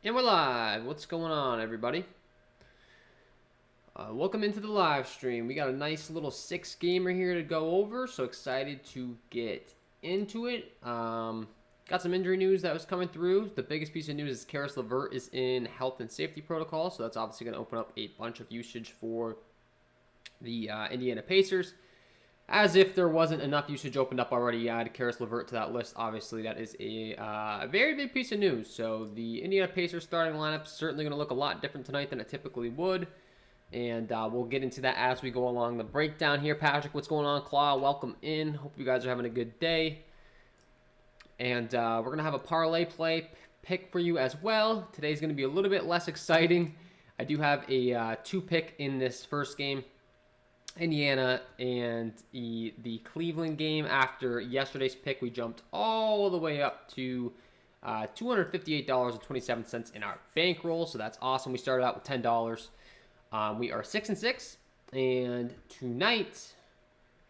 And we're live. What's going on, everybody? Welcome into the live stream. We got a nice little 6-gamer here to go over. So excited to get into it. Got some injury news that was coming through. The biggest piece of news is Karis LeVert is in health and safety protocol. So that's obviously going to open up a bunch of usage for the Indiana Pacers. As if there wasn't enough usage opened up already, add Karis LeVert to that list. Obviously, that is a very big piece of news. So the Indiana Pacers starting lineup is certainly going to look a lot different tonight than it typically would. And we'll get into that as we go along the breakdown here. Patrick, what's going on? Claw, welcome in. Hope you guys are having a good day. And we're going to have a parlay play pick for you as well. Today's going to be a little bit less exciting. I do have a 2-pick in this first game. Indiana and the Cleveland game. After yesterday's pick, we jumped all the way up to $258.27 in our bankroll. So that's awesome. We started out with $10. We are 6-6, and tonight,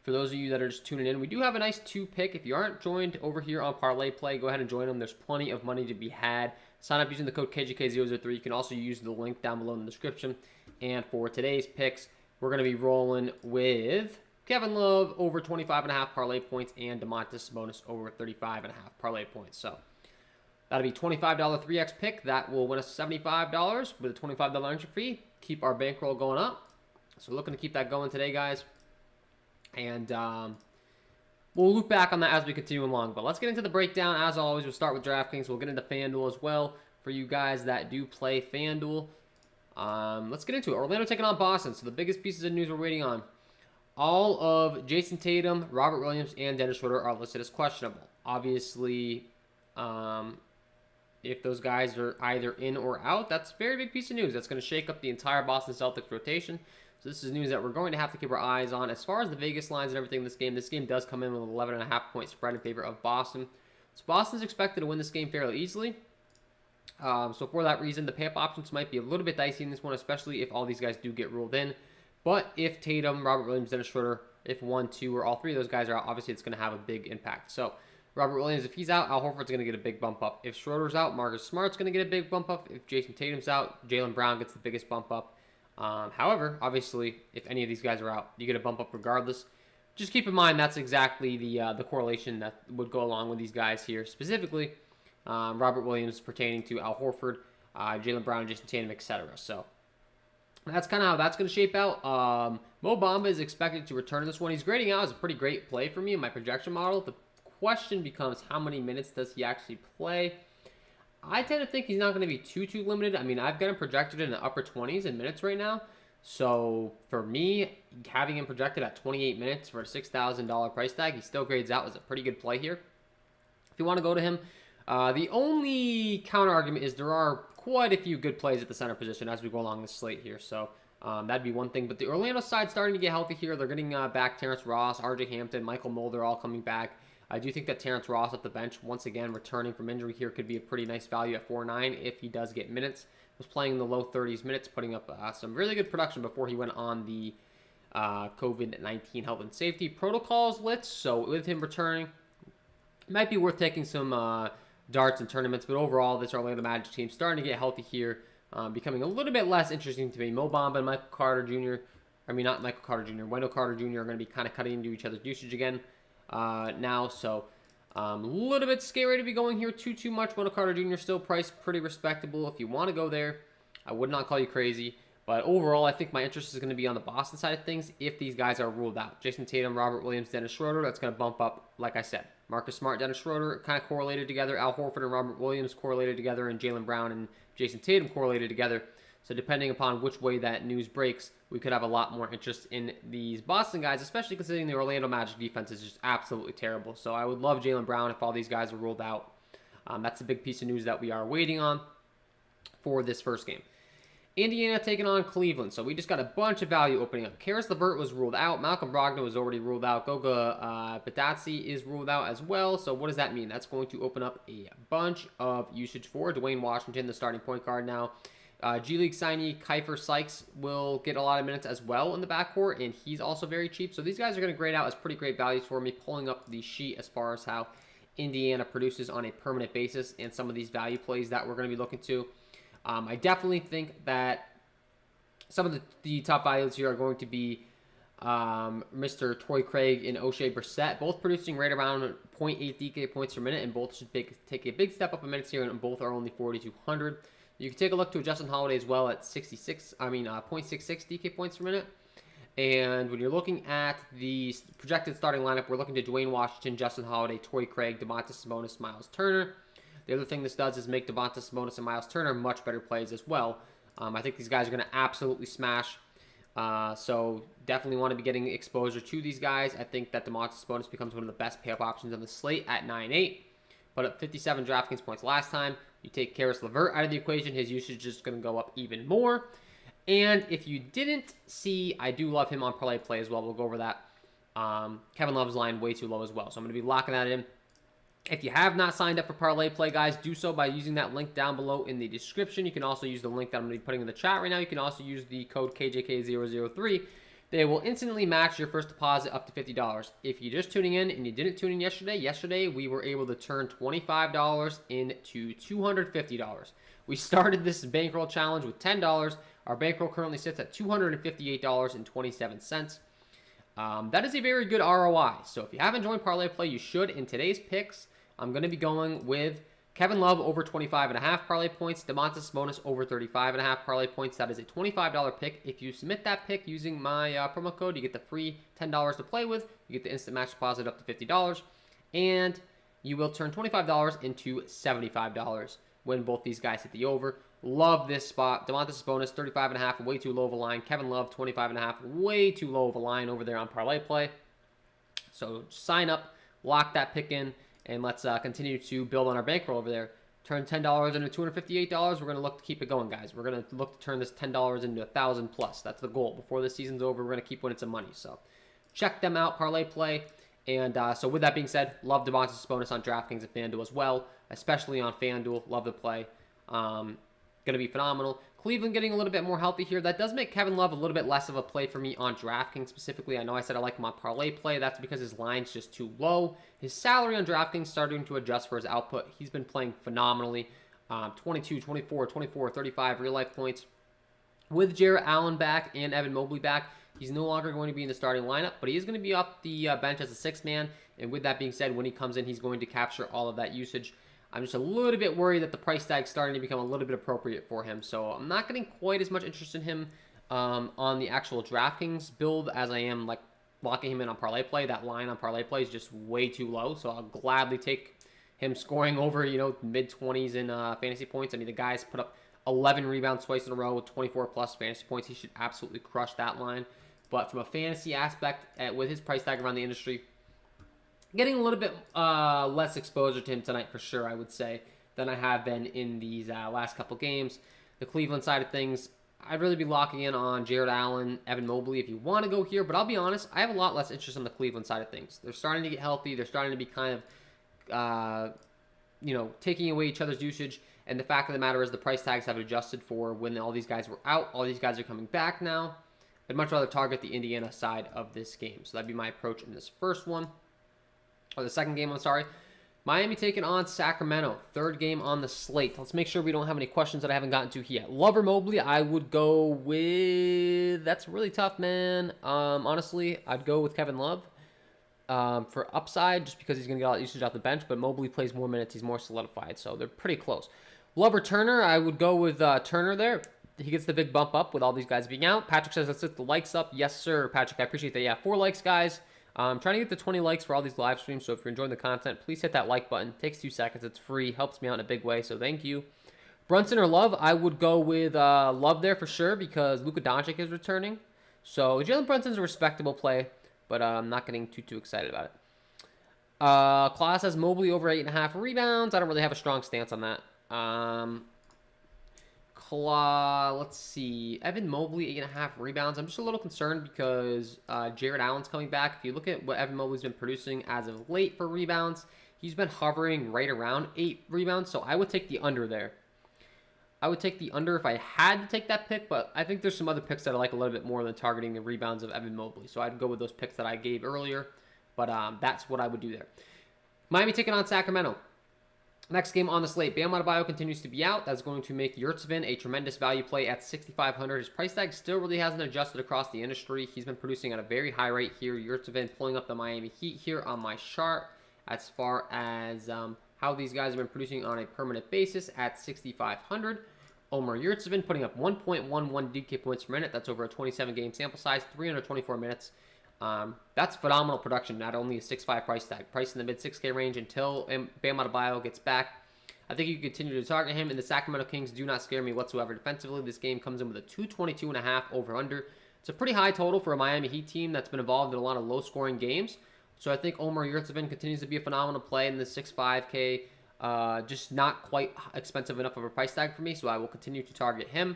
for those of you that are just tuning in, we do have a nice 2-pick. If you aren't joined over here on Parlay Play, go ahead and join them. There's plenty of money to be had. Sign up using the code KJK003. You can also use the link down below in the description. And for today's picks, we're going to be rolling with Kevin Love over 25.5 parlay points and DeMontis Sabonis over 35.5 parlay points. So that'll be $25 3x pick. That will win us $75 with a $25 entry fee. Keep our bankroll going up. So looking to keep that going today, guys. And we'll loop back on that as we continue along. But let's get into the breakdown. As always, we'll start with DraftKings. We'll get into FanDuel as well for you guys that do play FanDuel. Let's get into it. Orlando taking on Boston. So the biggest pieces of news we're waiting on. All of Jason Tatum, Robert Williams, and Dennis Schroeder are listed as questionable. Obviously, if those guys are either in or out, that's a very big piece of news. That's going to shake up the entire Boston Celtics rotation. So this is news that we're going to have to keep our eyes on. As far as the Vegas lines and everything in this game does come in with an 11.5-point spread in favor of Boston. So Boston's expected to win this game fairly easily. So for that reason, the pay-up options might be a little bit dicey in this one, especially if all these guys do get ruled in. But if Tatum, Robert Williams, Dennis Schroeder, if 1, 2, or all 3 of those guys are out, obviously it's going to have a big impact. So Robert Williams, if he's out, Al Horford's going to get a big bump up. If Schroeder's out, Marcus Smart's going to get a big bump up. If Jason Tatum's out, Jaylen Brown gets the biggest bump up. However, obviously, if any of these guys are out, you get a bump up regardless. Just keep in mind that's exactly the correlation that would go along with these guys here. Specifically, Robert Williams pertaining to Al Horford, Jaylen Brown, Jason Tatum, etc. So that's kind of how that's going to shape out. Mo Bamba is expected to return this one. He's grading out as a pretty great play for me in my projection model. The question becomes how many minutes does he actually play? I tend to think he's not going to be too limited. I mean, I've got him projected in the upper 20s in minutes right now. So for me, having him projected at 28 minutes for a $6,000 price tag, he still grades out as a pretty good play here. If you want to go to him, the only counter argument is there are quite a few good plays at the center position as we go along the slate here. So that'd be one thing. But the Orlando side starting to get healthy here. They're getting back Terrence Ross, RJ Hampton, Michael Mulder all coming back. I do think that Terrence Ross at the bench, once again, returning from injury here, could be a pretty nice value at 4.9 if he does get minutes. Was playing in the low 30s minutes, putting up some really good production before he went on the COVID-19 health and safety protocols list. So with him returning, it might be worth taking some darts and tournaments. But overall, this Orlando Magic team starting to get healthy here, becoming a little bit less interesting to me. Mo Bamba and Michael Carter Jr., I mean, not Michael Carter Jr., Wendell Carter Jr. are going to be kind of cutting into each other's usage again now. So a little bit scary to be going here too much. Wendell Carter Jr. still priced pretty respectable. If you want to go there, I would not call you crazy. But overall, I think my interest is going to be on the Boston side of things if these guys are ruled out. Jason Tatum, Robert Williams, Dennis Schroeder, that's going to bump up, like I said. Marcus Smart, Dennis Schroeder kind of correlated together. Al Horford and Robert Williams correlated together. And Jaylen Brown and Jason Tatum correlated together. So depending upon which way that news breaks, we could have a lot more interest in these Boston guys, especially considering the Orlando Magic defense is just absolutely terrible. So I would love Jaylen Brown if all these guys are ruled out. That's a big piece of news that we are waiting on for this first game. Indiana taking on Cleveland. So we just got a bunch of value opening up. Karis LeVert was ruled out. Malcolm Brogdon was already ruled out. Goga Bitadze is ruled out as well. So what does that mean? That's going to open up a bunch of usage for Dwayne Washington, the starting point guard now. G League signee Kiefer Sykes will get a lot of minutes as well in the backcourt, and he's also very cheap. So these guys are going to grade out as pretty great values for me, pulling up the sheet as far as how Indiana produces on a permanent basis and some of these value plays that we're going to be looking to. I definitely think that some of the top values here are going to be Mr. Torrey Craig and O'Shea Brissett, both producing right around 0.8 DK points per minute, and both should take a big step up in minutes here, and both are only 4,200. You can take a look to Justin Holiday as well at 0.66 DK points per minute. And when you're looking at the projected starting lineup, we're looking to Dwayne Washington, Justin Holiday, Torrey Craig, Domantas Sabonis, Miles Turner. The other thing this does is make Domantas Sabonis and Miles Turner much better plays as well. I think these guys are going to absolutely smash. So definitely want to be getting exposure to these guys. I think that Domantas Sabonis becomes one of the best pay-up options on the slate at 9.8. But at 57 DraftKings points last time, you take Karis LeVert out of the equation, his usage is just going to go up even more. And if you didn't see, I do love him on parlay play as well. We'll go over that. Kevin Love's line way too low as well, so I'm going to be locking that in. If you have not signed up for parlay play, guys, do so by using that link down below in the description. You can also use the link that I'm going to be putting in the chat right now. You can also use the code KJK003. They will instantly match your first deposit up to $50. If you're just tuning in and you didn't tune in yesterday we were able to turn $25 into $250. We started this bankroll challenge with $10. Our bankroll currently sits at $258.27. That is a very good ROI. So if you haven't joined parlay play, you should. In today's picks, I'm going to be going with Kevin Love over 25.5 parlay points, Domantas Sabonis over 35.5 parlay points. That is a $25 pick. If you submit that pick using my promo code, you get the free $10 to play with. You get the instant match deposit up to $50. And you will turn $25 into $75 when both these guys hit the over. Love this spot. Domantas Sabonis, 35.5, way too low of a line. Kevin Love, 25.5, way too low of a line over there on parlay play. So sign up, lock that pick in, and let's continue to build on our bankroll over there. Turn $10 into $258. We're going to look to keep it going, guys. We're going to look to turn this $10 into $1,000 plus. That's the goal. Before the season's over, we're going to keep winning some money. So check them out, parlay play. And so with that being said, love Domantas Sabonis on DraftKings and FanDuel as well, especially on FanDuel. Love the play. Going to be phenomenal. Cleveland getting a little bit more healthy here. That does make Kevin Love a little bit less of a play for me on DraftKings specifically. I know I said I like him on parlay play. That's because his line's just too low. His salary on DraftKings starting to adjust for his output. He's been playing phenomenally. 22, 24, 24, 35 real-life points. With Jarrett Allen back and Evan Mobley back, he's no longer going to be in the starting lineup, but he is going to be off the bench as a sixth man. And with that being said, when he comes in, he's going to capture all of that usage. I'm just a little bit worried that the price tag's starting to become a little bit appropriate for him. So I'm not getting quite as much interest in him on the actual DraftKings build as I am like locking him in on parlay play. That line on parlay play is just way too low. So I'll gladly take him scoring over, mid-20s in fantasy points. I mean, the guy's put up 11 rebounds twice in a row with 24-plus fantasy points. He should absolutely crush that line. But from a fantasy aspect, with his price tag around the industry, getting a little bit less exposure to him tonight for sure, I would say, than I have been in these last couple games. The Cleveland side of things, I'd really be locking in on Jarrett Allen, Evan Mobley if you want to go here. But I'll be honest, I have a lot less interest on the Cleveland side of things. They're starting to get healthy. They're starting to be kind of, taking away each other's usage. And the fact of the matter is the price tags have adjusted for when all these guys were out. All these guys are coming back now. I'd much rather target the Indiana side of this game. So that'd be my approach in this first one. Or the second game, I'm sorry. Miami taking on Sacramento. Third game on the slate. Let's make sure we don't have any questions that I haven't gotten to yet. Love or Mobley, I would go with... That's really tough, man. Honestly, I'd go with Kevin Love for upside, just because he's going to get a lot of usage off the bench. But Mobley plays more minutes. He's more solidified, so they're pretty close. Love or Turner, I would go with Turner there. He gets the big bump up with all these guys being out. Patrick says, let's hit the likes up. Yes, sir, Patrick. I appreciate that. Yeah, 4 likes, guys. I'm trying to get the 20 likes for all these live streams, so if you're enjoying the content, please hit that like button. It takes 2 seconds. It's free. Helps me out in a big way, so thank you. Brunson or Love, I would go with Love there for sure because Luka Doncic is returning. So Jalen Brunson's a respectable play, but I'm not getting too excited about it. Class has Mobley over 8.5 rebounds. I don't really have a strong stance on that. Let's see. Evan Mobley, 8.5 rebounds. I'm just a little concerned because Jarrett Allen's coming back. If you look at what Evan Mobley's been producing as of late for rebounds, he's been hovering right around 8 rebounds, so I would take the under there. I would take the under if I had to take that pick, but I think there's some other picks that I like a little bit more than targeting the rebounds of Evan Mobley, so I'd go with those picks that I gave earlier, but that's what I would do there. Miami taking on Sacramento. Next game on the slate, Bam Adebayo continues to be out. That's going to make Yurtseven a tremendous value play at 6,500. His price tag still really hasn't adjusted across the industry. He's been producing at a very high rate here. Yurtseven pulling up the Miami Heat here on my chart as far as how these guys have been producing on a permanent basis at 6,500. Omer Yurtseven putting up 1.11 DK points per minute. That's over a 27-game sample size, 324 minutes. That's phenomenal production, not only a 6.5 price tag. Price in the mid 6K range until Bam Adebayo gets back. I think you can continue to target him, and the Sacramento Kings do not scare me whatsoever defensively. This game comes in with a 222.5 over-under. It's a pretty high total for a Miami Heat team that's been involved in a lot of low-scoring games. So I think Omer Yurtseven continues to be a phenomenal play in the 6.5K. Just not quite expensive enough of a price tag for me, so I will continue to target him.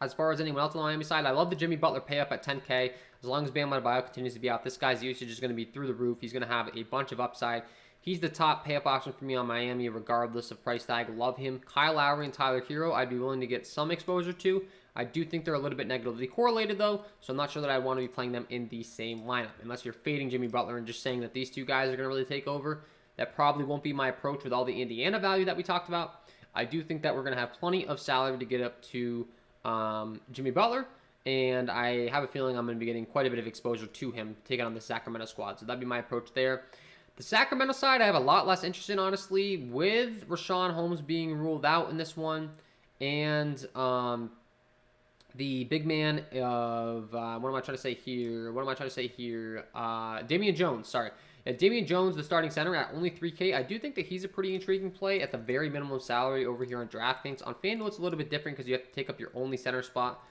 As far as anyone else on the Miami side, I love the Jimmy Butler pay up at 10K. As long as Bam Adebayo continues to be out, this guy's usage is going to be through the roof. He's going to have a bunch of upside. He's the top pay up option for me on Miami, regardless of price tag. Love him. Kyle Lowry and Tyler Hero, I'd be willing to get some exposure to. I do think they're a little bit negatively correlated, though, so I'm not sure that I want to be playing them in the same lineup. Unless you're fading Jimmy Butler and just saying that these two guys are going to really take over, that probably won't be my approach with all the Indiana value that we talked about. I do think that we're going to have plenty of salary to get up to Jimmy Butler, and I have a feeling I'm going to be getting quite a bit of exposure to him taking on the Sacramento squad, so that'd be my approach there. The Sacramento side, I have a lot less interest in, honestly, with Richaun Holmes being ruled out in this one, and the big man of, what am I trying to say here? Damian Jones, sorry. Yeah, Damian Jones, the starting center at only 3K. I do think that he's a pretty intriguing play at the very minimum salary over here on DraftKings. On FanDuel, it's a little bit different because you have to take up your only center spot.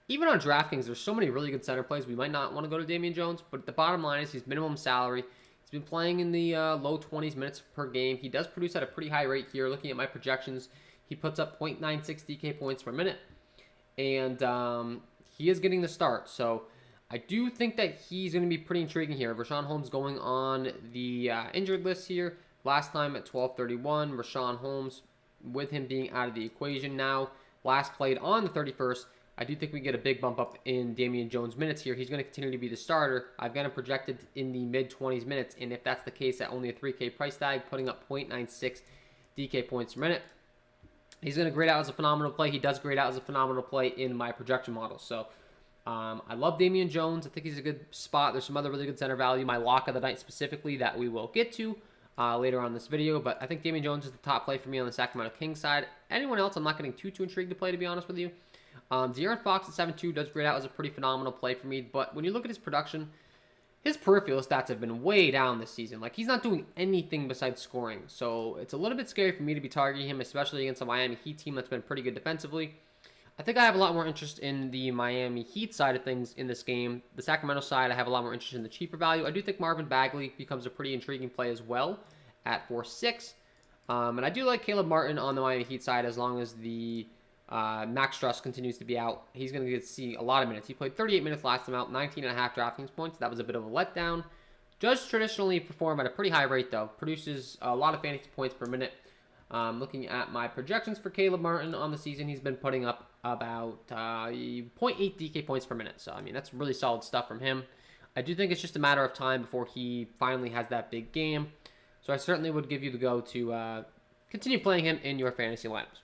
Even on DraftKings, there's so many really good center plays. We might not want to go to Damian Jones, but the bottom line is he's minimum salary. He's been playing in the low 20s minutes per game. He does produce at a pretty high rate here. Looking at my projections, he puts up 0.96 DK points per minute, and he is getting the start. So I do think that he's going to be pretty intriguing here. Richaun Holmes going on the injured list here. Last time at 12:31, Richaun Holmes, with him being out of the equation now, last played on the 31st. I do think we get a big bump up in Damian Jones' minutes here. He's going to continue to be the starter. I've got him projected in the mid-20s minutes, and if that's the case at only a 3K price tag, putting up 0.96 DK points per minute, he's going to grade out as a phenomenal play. He does grade out as a phenomenal play in my projection model. So I love Damian Jones. I think he's a good spot. There's some other really good center value. My lock of the night specifically that we will get to later on this video. But I think Damian Jones is the top play for me on the Sacramento Kings side. Anyone else, I'm not getting too intrigued to play, to be honest with you. De'Aaron Fox at 7.2 does grade out as a pretty phenomenal play for me. But when you look at his production, his peripheral stats have been way down this season. Like, he's not doing anything besides scoring. So it's a little bit scary for me to be targeting him, especially against a Miami Heat team that's been pretty good defensively. I think I have a lot more interest in the Miami Heat side of things in this game. The Sacramento side, I have a lot more interest in the cheaper value. I do think Marvin Bagley becomes a pretty intriguing play as well at 4.6. And I do like Caleb Martin on the Miami Heat side as long as the Max Struss continues to be out. He's going to get to see a lot of minutes. He played 38 minutes last time out, 19.5 DraftKings points. That was a bit of a letdown. Does traditionally perform at a pretty high rate, though. Produces a lot of fantasy points per minute. Looking at my projections for Caleb Martin on the season, he's been putting up about 0.8 DK points per minute. So, I mean, that's really solid stuff from him. I do think it's just a matter of time before he finally has that big game. So I certainly would give you the go to continue playing him in your fantasy lineups.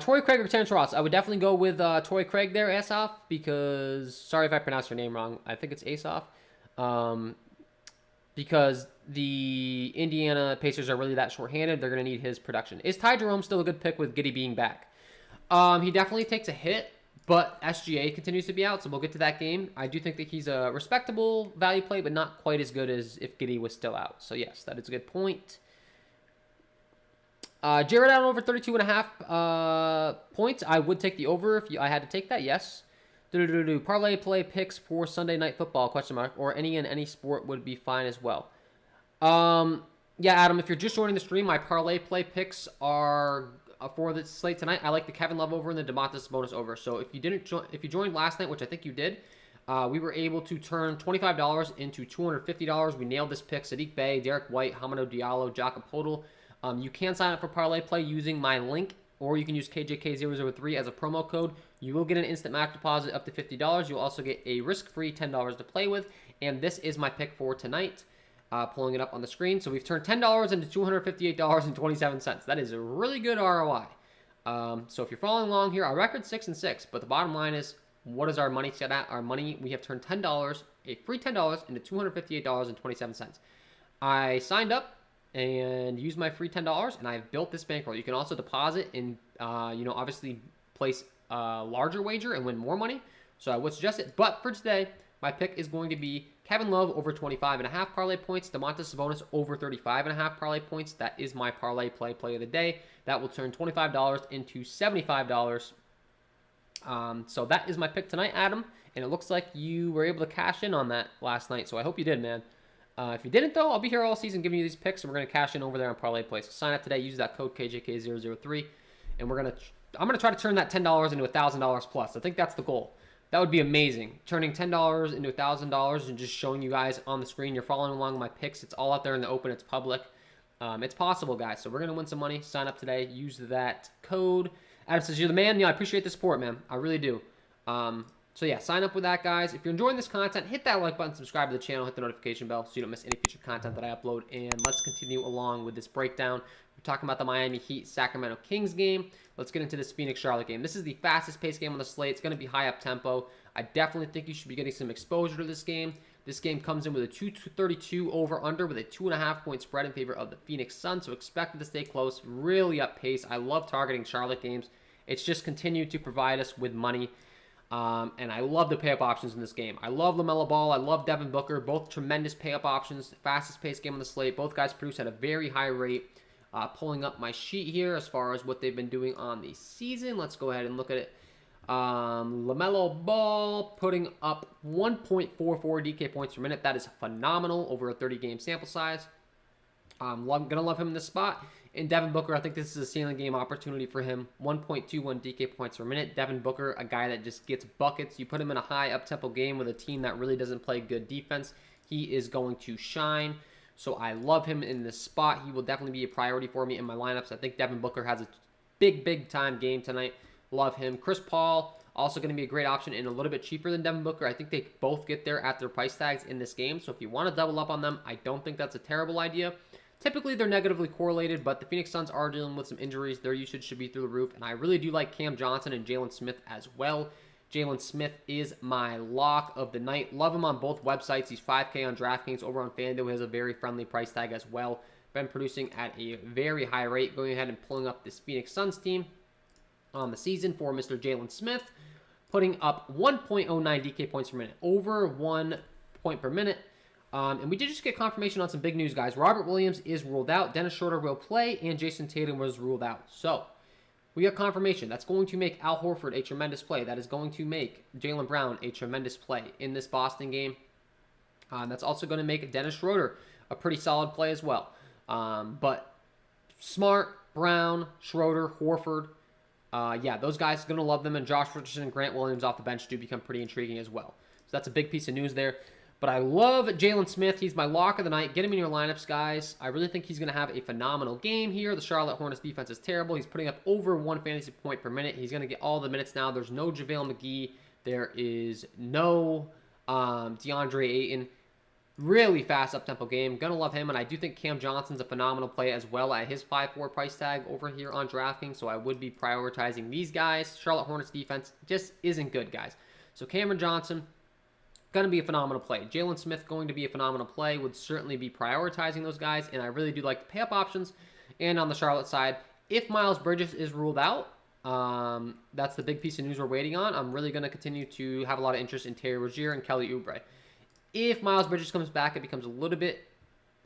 Torrey Craig or Terrence Ross. I would definitely go with Torrey Craig there, Asaf, because, sorry if I pronounced your name wrong. I think it's Asaf. Because the Indiana Pacers are really that shorthanded. They're going to need his production. Is Ty Jerome still a good pick with Giddey being back? He definitely takes a hit, but SGA continues to be out, so we'll get to that game. I do think that he's a respectable value play, but not quite as good as if Giddey was still out. So, yes, that is a good point. Jared Allen over 32.5 points. I would take the over if I had to take that, yes. Parlay play picks for Sunday Night Football, question mark, or any sport would be fine as well. Yeah, Adam, if you're just joining the stream, my parlay play picks are for the slate tonight. I like the Kevin Love over and the DeMontis bonus over. So if you joined last night, which I think you did, we were able to turn $25 into $250. We nailed this pick. Sadiq Bey, Derek White, Hamidou Diallo, Jakob Poeltl. You can sign up for parlay play using my link, or you can use KJK003 as a promo code. You will get an instant match deposit up to $50. You'll also get a risk-free $10 to play with, and this is my pick for tonight. Pulling it up on the screen. So we've turned $10 into $258.27. That is a really good ROI. So if you're following along here, our record's 6-6, but the bottom line is, what is our money set at? Our money, we have turned $10, a free $10 into $258.27. I signed up and used my free $10, and I've built this bankroll. You can also deposit and, obviously place a larger wager and win more money. So I would suggest it. But for today, my pick is going to be Kevin Love over 25.5 parlay points. Domantas Sabonis over 35.5 parlay points. That is my parlay play of the day. That will turn $25 into $75. So that is my pick tonight, Adam. And it looks like you were able to cash in on that last night. So I hope you did, man. If you didn't, though, I'll be here all season giving you these picks, and we're going to cash in over there on Parlay Play. So sign up today. Use that code KJK003, and I'm going to try to turn that $10 into $1,000 plus. I think that's the goal. That would be amazing. Turning $10 into $1,000 and just showing you guys on the screen. You're following along with my picks. It's all out there in the open. It's public. It's possible, guys. So we're going to win some money. Sign up today. Use that code. Adam says, you're the man. Yeah, I appreciate the support, man. I really do. So yeah, sign up with that, guys. If you're enjoying this content, hit that like button, subscribe to the channel, hit the notification bell so you don't miss any future content that I upload. And let's continue along with this breakdown. We're talking about the Miami Heat Sacramento Kings game. Let's get into this Phoenix Charlotte game. This is the fastest paced game on the slate. It's going to be high up tempo. I definitely think you should be getting some exposure to this game. This game comes in with a 232 over under with a 2.5 point spread in favor of the Phoenix Suns. So expect it to stay close, really up pace. I love targeting Charlotte games. It's just continued to provide us with money. And I love the pay-up options in this game. I love LaMelo Ball. I love Devin Booker. Both tremendous pay-up options. Fastest paced game on the slate. Both guys produce at a very high rate. Pulling up my sheet here as far as what they've been doing on the season. Let's go ahead and look at it. LaMelo Ball putting up 1.44 DK points per minute. That is phenomenal over a 30-game sample size. I'm going to love him in this spot. And Devin Booker, I think this is a ceiling game opportunity for him. 1.21 DK points per minute. Devin Booker, a guy that just gets buckets. You put him in a high up-tempo game with a team that really doesn't play good defense, he is going to shine. So I love him in this spot. He will definitely be a priority for me in my lineups. I think Devin Booker has a big-time game tonight. Love him. Chris Paul, also going to be a great option and a little bit cheaper than Devin Booker. I think they both get there at their price tags in this game. So if you want to double up on them, I don't think that's a terrible idea. Typically, they're negatively correlated, but the Phoenix Suns are dealing with some injuries. Their usage should be through the roof, and I really do like Cam Johnson and Jalen Smith as well. Jalen Smith is my lock of the night. Love him on both websites. He's 5K on DraftKings. Over on FanDuel, he has a very friendly price tag as well. Been producing at a very high rate. Going ahead and pulling up this Phoenix Suns team on the season for Mr. Jalen Smith, putting up 1.09 DK points per minute, over 1 point per minute. And we did just get confirmation on some big news, guys. Robert Williams is ruled out. Dennis Schroeder will play, and Jason Tatum was ruled out. So we got confirmation. That's going to make Al Horford a tremendous play. That is going to make Jaylen Brown a tremendous play in this Boston game. That's also going to make Dennis Schroeder a pretty solid play as well. But Smart, Brown, Schroeder, Horford, yeah, those guys are going to love them. And Josh Richardson and Grant Williams off the bench do become pretty intriguing as well. So that's a big piece of news there. But I love Jalen Smith. He's my lock of the night. Get him in your lineups, guys. I really think he's going to have a phenomenal game here. The Charlotte Hornets defense is terrible. He's putting up over 1 fantasy point per minute. He's going to get all the minutes now. There's no JaVale McGee. There is no DeAndre Ayton. Really fast up-tempo game. Going to love him. And I do think Cam Johnson's a phenomenal play as well at his 5.4 price tag over here on DraftKings. So I would be prioritizing these guys. Charlotte Hornets defense just isn't good, guys. So Cameron Johnson, going to be a phenomenal play. Jalen Smith going to be a phenomenal play. Would certainly be prioritizing those guys. And I really do like the pay-up options. And on the Charlotte side, if Miles Bridges is ruled out, that's the big piece of news we're waiting on. I'm really going to continue to have a lot of interest in Terry Rozier and Kelly Oubre. If Miles Bridges comes back, it becomes a little bit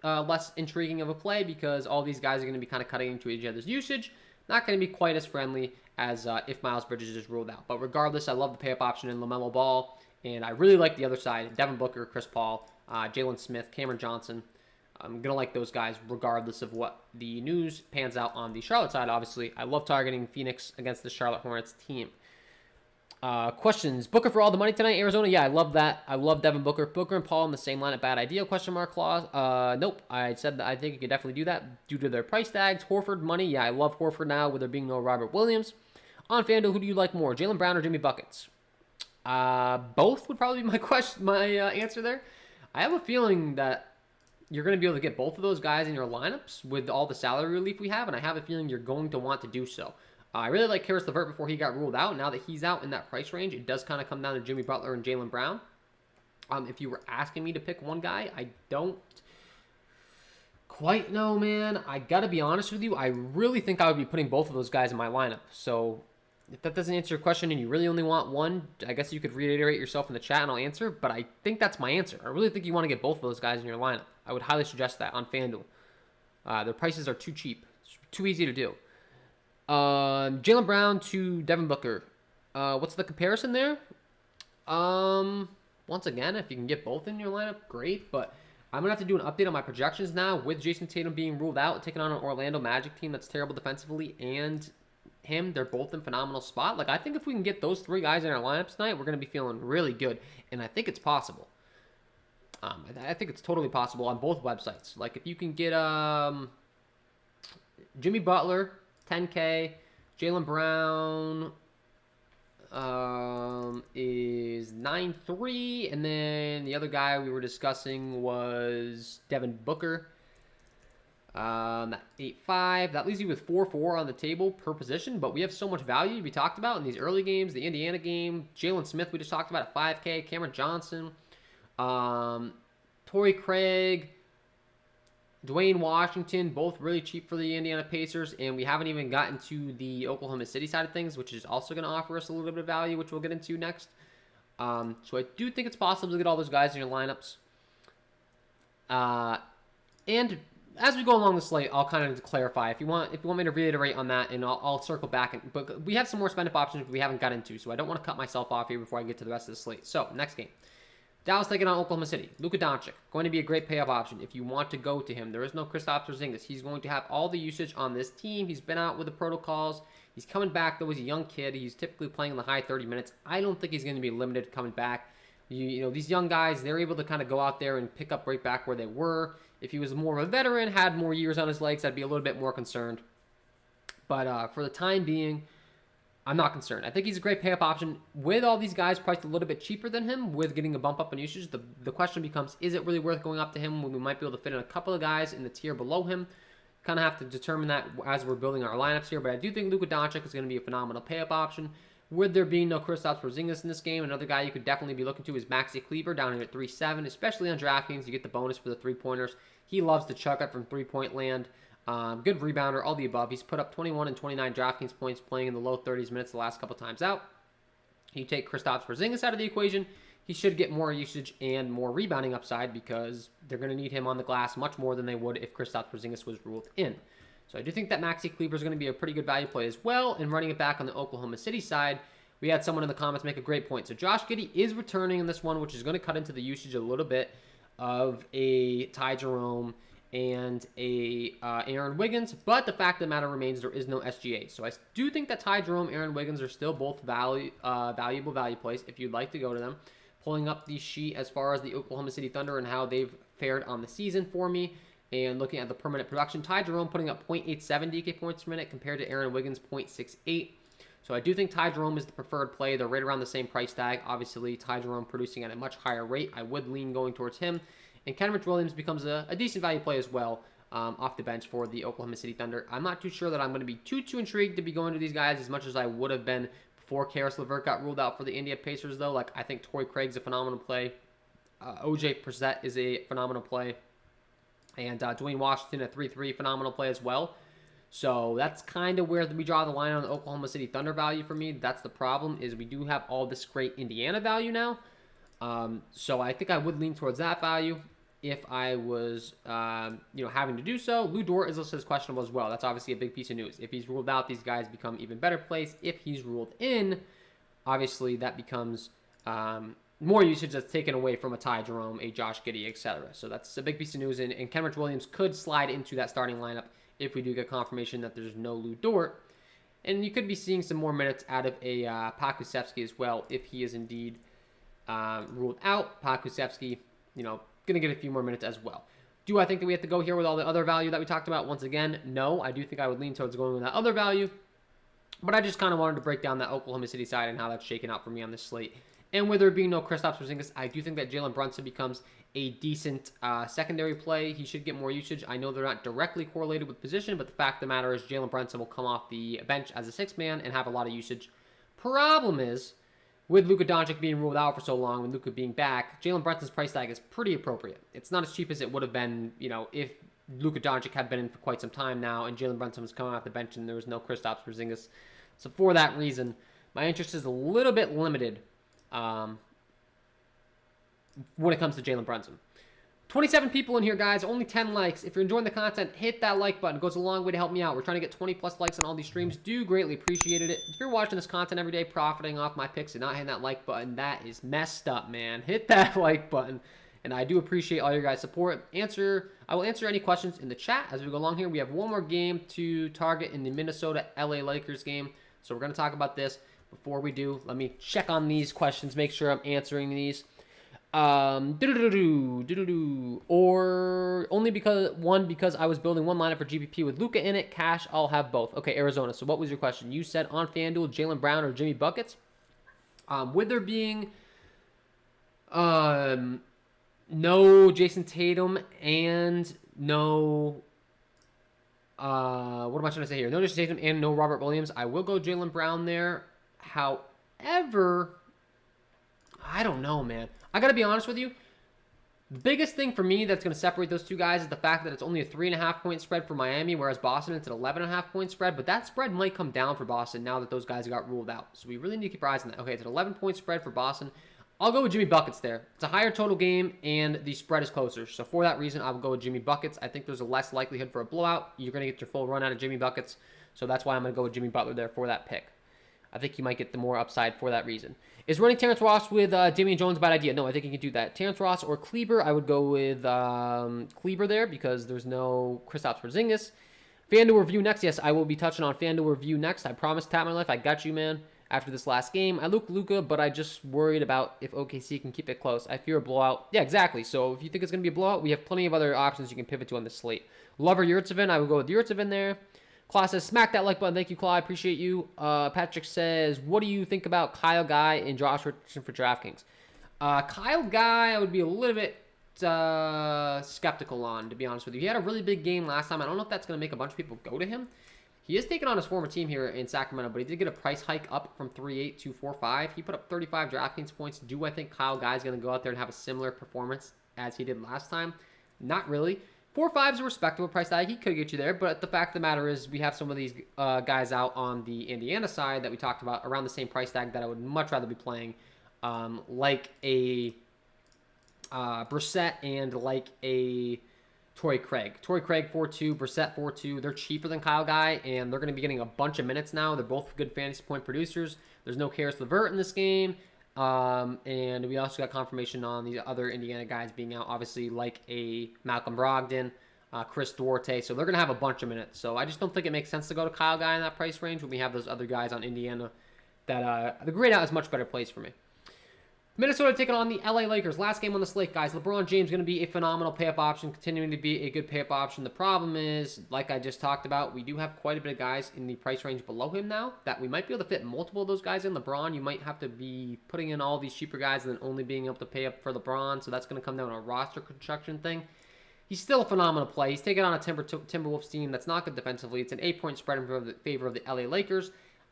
less intriguing of a play because all these guys are going to be kind of cutting into each other's usage. Not going to be quite as friendly as if Miles Bridges is ruled out. But regardless, I love the pay-up option in LaMelo Ball. And I really like the other side. Devin Booker, Chris Paul, Jalen Smith, Cameron Johnson. I'm going to like those guys regardless of what the news pans out on the Charlotte side. Obviously, I love targeting Phoenix against the Charlotte Hornets team. Questions. Booker for all the money tonight, Arizona? Yeah, I love that. I love Devin Booker. Booker and Paul in the same lineup. Bad idea? Question mark clause. Nope. I said that I think you could definitely do that due to their price tags. Horford money. Yeah, I love Horford now with there being no Robert Williams. On FanDuel, who do you like more? Jaylen Brown or Jimmy Buckets? Both would probably be my answer there. I have a feeling that you're going to be able to get both of those guys in your lineups with all the salary relief we have, and I have a feeling you're going to want to do so. I really like Karis LeVert before he got ruled out. Now that he's out in that price range, it does kind of come down to Jimmy Butler and Jaylen Brown. If you were asking me to pick one guy, I don't quite know, man. I got to be honest with you. I really think I would be putting both of those guys in my lineup. So if that doesn't answer your question and you really only want one, I guess you could reiterate yourself in the chat and I'll answer. But I think that's my answer. I really think you want to get both of those guys in your lineup. I would highly suggest that on FanDuel. Their prices are too cheap. It's too easy to do. Jaylen Brown to Devin Booker. What's the comparison there? Once again, if you can get both in your lineup, great. But I'm going to have to do an update on my projections now with Jason Tatum being ruled out, taking on an Orlando Magic team that's terrible defensively, and him. They're both in phenomenal spot. Like, I think if we can get those three guys in our lineups tonight, we're going to be feeling really good. And I think it's possible. I think it's totally possible on both websites. Like, if you can get Jimmy Butler, 10K, Jaylen Brown is 9.3, and then the other guy we were discussing was Devin Booker, 8.5. That leaves you with 4.4 on the table per position, but we have so much value we talked about in these early games. The Indiana game, Jalen Smith we just talked about at 5K, Cameron Johnson, Torrey Craig, Dwayne Washington, both really cheap for the Indiana Pacers, and we haven't even gotten to the Oklahoma City side of things, which is also going to offer us a little bit of value, which we'll get into next. So I do think it's possible to get all those guys in your lineups. And as we go along the slate, I'll kind of clarify. If you want me to reiterate on that, and I'll circle back. But we have some more spend-up options we haven't got into, so I don't want to cut myself off here before I get to the rest of the slate. So, next game. Dallas taking on Oklahoma City. Luka Doncic, going to be a great pay-up option if you want to go to him. There is no Kristaps Porzingis. He's going to have all the usage on this team. He's been out with the protocols. He's coming back, though. He's a young kid. He's typically playing in the high 30 minutes. I don't think he's going to be limited coming back. You know, these young guys, they're able to kind of go out there and pick up right back where they were. If he was more of a veteran, had more years on his legs, I'd be a little bit more concerned. But for the time being, I'm not concerned. I think he's a great pay-up option. With all these guys priced a little bit cheaper than him, with getting a bump up in usage, the question becomes, is it really worth going up to him when we might be able to fit in a couple of guys in the tier below him? Kind of have to determine that as we're building our lineups here, but I do think Luka Doncic is going to be a phenomenal pay-up option. With there being no Kristaps Porzingis in this game, another guy you could definitely be looking to is Maxi Kleber down here at 3.7, especially on DraftKings. You get the bonus for the three-pointers. He loves to chuck it from three-point land. Good rebounder, all the above. He's put up 21 and 29 DraftKings points playing in the low 30s minutes the last couple times out. You take Kristaps Porzingis out of the equation, he should get more usage and more rebounding upside because they're going to need him on the glass much more than they would if Kristaps Porzingis was ruled in. So I do think that Maxi Kleber is going to be a pretty good value play as well. And running it back on the Oklahoma City side, we had someone in the comments make a great point. So Josh Giddey is returning in this one, which is going to cut into the usage a little bit of a Ty Jerome and a Aaron Wiggins, but the fact of the matter remains there is no SGA. So I do think that Ty Jerome, Aaron Wiggins are still both valuable value plays if you'd like to go to them. Pulling up the sheet as far as the Oklahoma City Thunder and how they've fared on the season for me, and looking at the per minute production, Ty Jerome putting up 0.87 DK points per minute compared to Aaron Wiggins 0.68. So I do think Ty Jerome is the preferred play. They're right around the same price tag. Obviously, Ty Jerome producing at a much higher rate. I would lean going towards him. And Kenrich Williams becomes a decent value play as well off the bench for the Oklahoma City Thunder. I'm not too sure that I'm going to be too intrigued to be going to these guys as much as I would have been before Karis LeVert got ruled out for the Indiana Pacers, though. Like, I think Torrey Craig's a phenomenal play. OJ Brissett is a phenomenal play. And Dwayne Washington at 3.3, phenomenal play as well. So that's kind of where we draw the line on the Oklahoma City Thunder value for me. That's the problem, is we do have all this great Indiana value now. So I think I would lean towards that value if I was, having to do so. Lou Dort is listed as questionable as well. That's obviously a big piece of news. If he's ruled out, these guys become even better plays. If he's ruled in, obviously that becomes more usage that's taken away from a Ty Jerome, a Josh Giddey, etc. So that's a big piece of news. And Kenrich Williams could slide into that starting lineup if we do get confirmation that there's no Lou Dort. And you could be seeing some more minutes out of a Pakusevsky as well if he is indeed ruled out. Pakusevsky, going to get a few more minutes as well. Do I think that we have to go here with all the other value that we talked about? Once again, no. I do think I would lean towards going with that other value. But I just kind of wanted to break down that Oklahoma City side and how that's shaken out for me on this slate. And with there being no Kristaps Porzingis, I do think that Jalen Brunson becomes a decent secondary play. He should get more usage. I know they're not directly correlated with position, but the fact of the matter is Jalen Brunson will come off the bench as a sixth man and have a lot of usage. Problem is, with Luka Doncic being ruled out for so long and Luka being back, Jalen Brunson's price tag is pretty appropriate. It's not as cheap as it would have been, if Luka Doncic had been in for quite some time now and Jalen Brunson was coming off the bench and there was no Kristaps Porzingis. So for that reason, my interest is a little bit limited when it comes to Jalen Brunson. 27 people in here, guys. Only 10 likes. If you're enjoying the content, hit that like button. It goes a long way to help me out. We're trying to get 20 plus likes on all these streams. Do greatly appreciate it. If you're watching this content every day, profiting off my picks and not hitting that like button, that is messed up, man. Hit that like button. And I do appreciate all your guys' support. I will answer any questions in the chat as we go along here. We have one more game to target in the Minnesota LA Lakers game. So we're going to talk about this. Before we do, let me check on these questions, make sure I'm answering these. Or only because I was building one lineup for GPP with Luka in it. Cash, I'll have both. Okay, Arizona. So what was your question? You said on FanDuel, Jaylen Brown or Jimmy Buckets. With there being no Jason Tatum and no what am I trying to say here? No Jason Tatum and no Robert Williams. I will go Jaylen Brown there. However, I don't know, man. I got to be honest with you. The biggest thing for me that's going to separate those two guys is the fact that it's only a 3.5 point spread for Miami, whereas Boston, it's an 11.5 point spread. But that spread might come down for Boston now that those guys got ruled out. So we really need to keep our eyes on that. Okay, it's an 11 point spread for Boston. I'll go with Jimmy Buckets there. It's a higher total game, and the spread is closer. So for that reason, I will go with Jimmy Buckets. I think there's a less likelihood for a blowout. You're going to get your full run out of Jimmy Buckets. So that's why I'm going to go with Jimmy Butler there for that pick. I think you might get the more upside for that reason. Is running Terrence Ross with Damian Jones a bad idea? No, I think you can do that. Terrence Ross or Kleber, I would go with Kleber there because there's no Kristaps Porzingis. FanDuel review next. Yes, I will be touching on FanDuel review next. I promise, Tap My Life. I got you, man. After this last game, I look Luka, but I just worried about if OKC can keep it close. I fear a blowout. Yeah, exactly. So if you think it's going to be a blowout, we have plenty of other options you can pivot to on this slate. Lover Yurtsevin, I would go with Yurtsevin there. Claw says, smack that like button. Thank you, Claw. I appreciate you. Patrick says, what do you think about Kyle Guy and Josh Richardson for DraftKings? Kyle Guy, I would be a little bit skeptical on, to be honest with you. He had a really big game last time. I don't know if that's going to make a bunch of people go to him. He is taking on his former team here in Sacramento, but he did get a price hike up from 3.8 to 4.5. He put up 35 DraftKings points. Do I think Kyle Guy is going to go out there and have a similar performance as he did last time? Not really. 4.5 is a respectable price tag. He could get you there, but the fact of the matter is we have some of these guys out on the Indiana side that we talked about around the same price tag that I would much rather be playing, like a Brissett and like a Torrey Craig. Torrey Craig 4.2, Brissett 4.2. They're cheaper than Kyle Guy, and they're going to be getting a bunch of minutes now. They're both good fantasy point producers. There's no Karis LeVert in this game. And we also got confirmation on the other Indiana guys being out, obviously, like a Malcolm Brogdon, Chris Duarte. So they're going to have a bunch of minutes. So I just don't think it makes sense to go to Kyle Guy in that price range when we have those other guys on Indiana that the grade out is much better place for me. Minnesota taking on the LA Lakers. Last game on the slate, guys. LeBron James going to be a phenomenal pay-up option, continuing to be a good pay-up option. The problem is, like I just talked about, we do have quite a bit of guys in the price range below him now that we might be able to fit multiple of those guys in. LeBron, you might have to be putting in all these cheaper guys and then only being able to pay up for LeBron, so that's going to come down to a roster construction thing. He's still a phenomenal play. He's taking on a Timberwolves team that's not good defensively. It's an 8-point spread in favor of the LA Lakers.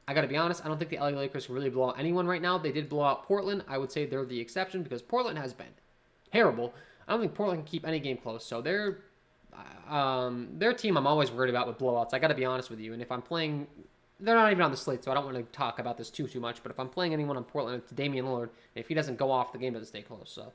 I got to be honest, I don't think the LA Lakers can really blow out anyone right now. They did blow out Portland. I would say they're the exception because Portland has been terrible. I don't think Portland can keep any game close. So their team I'm always worried about with blowouts. I got to be honest with you. And if I'm playing, they're not even on the slate, so I don't want to talk about this too much. But if I'm playing anyone on Portland, it's Damian Lillard. And if he doesn't go off, the game doesn't stay close. So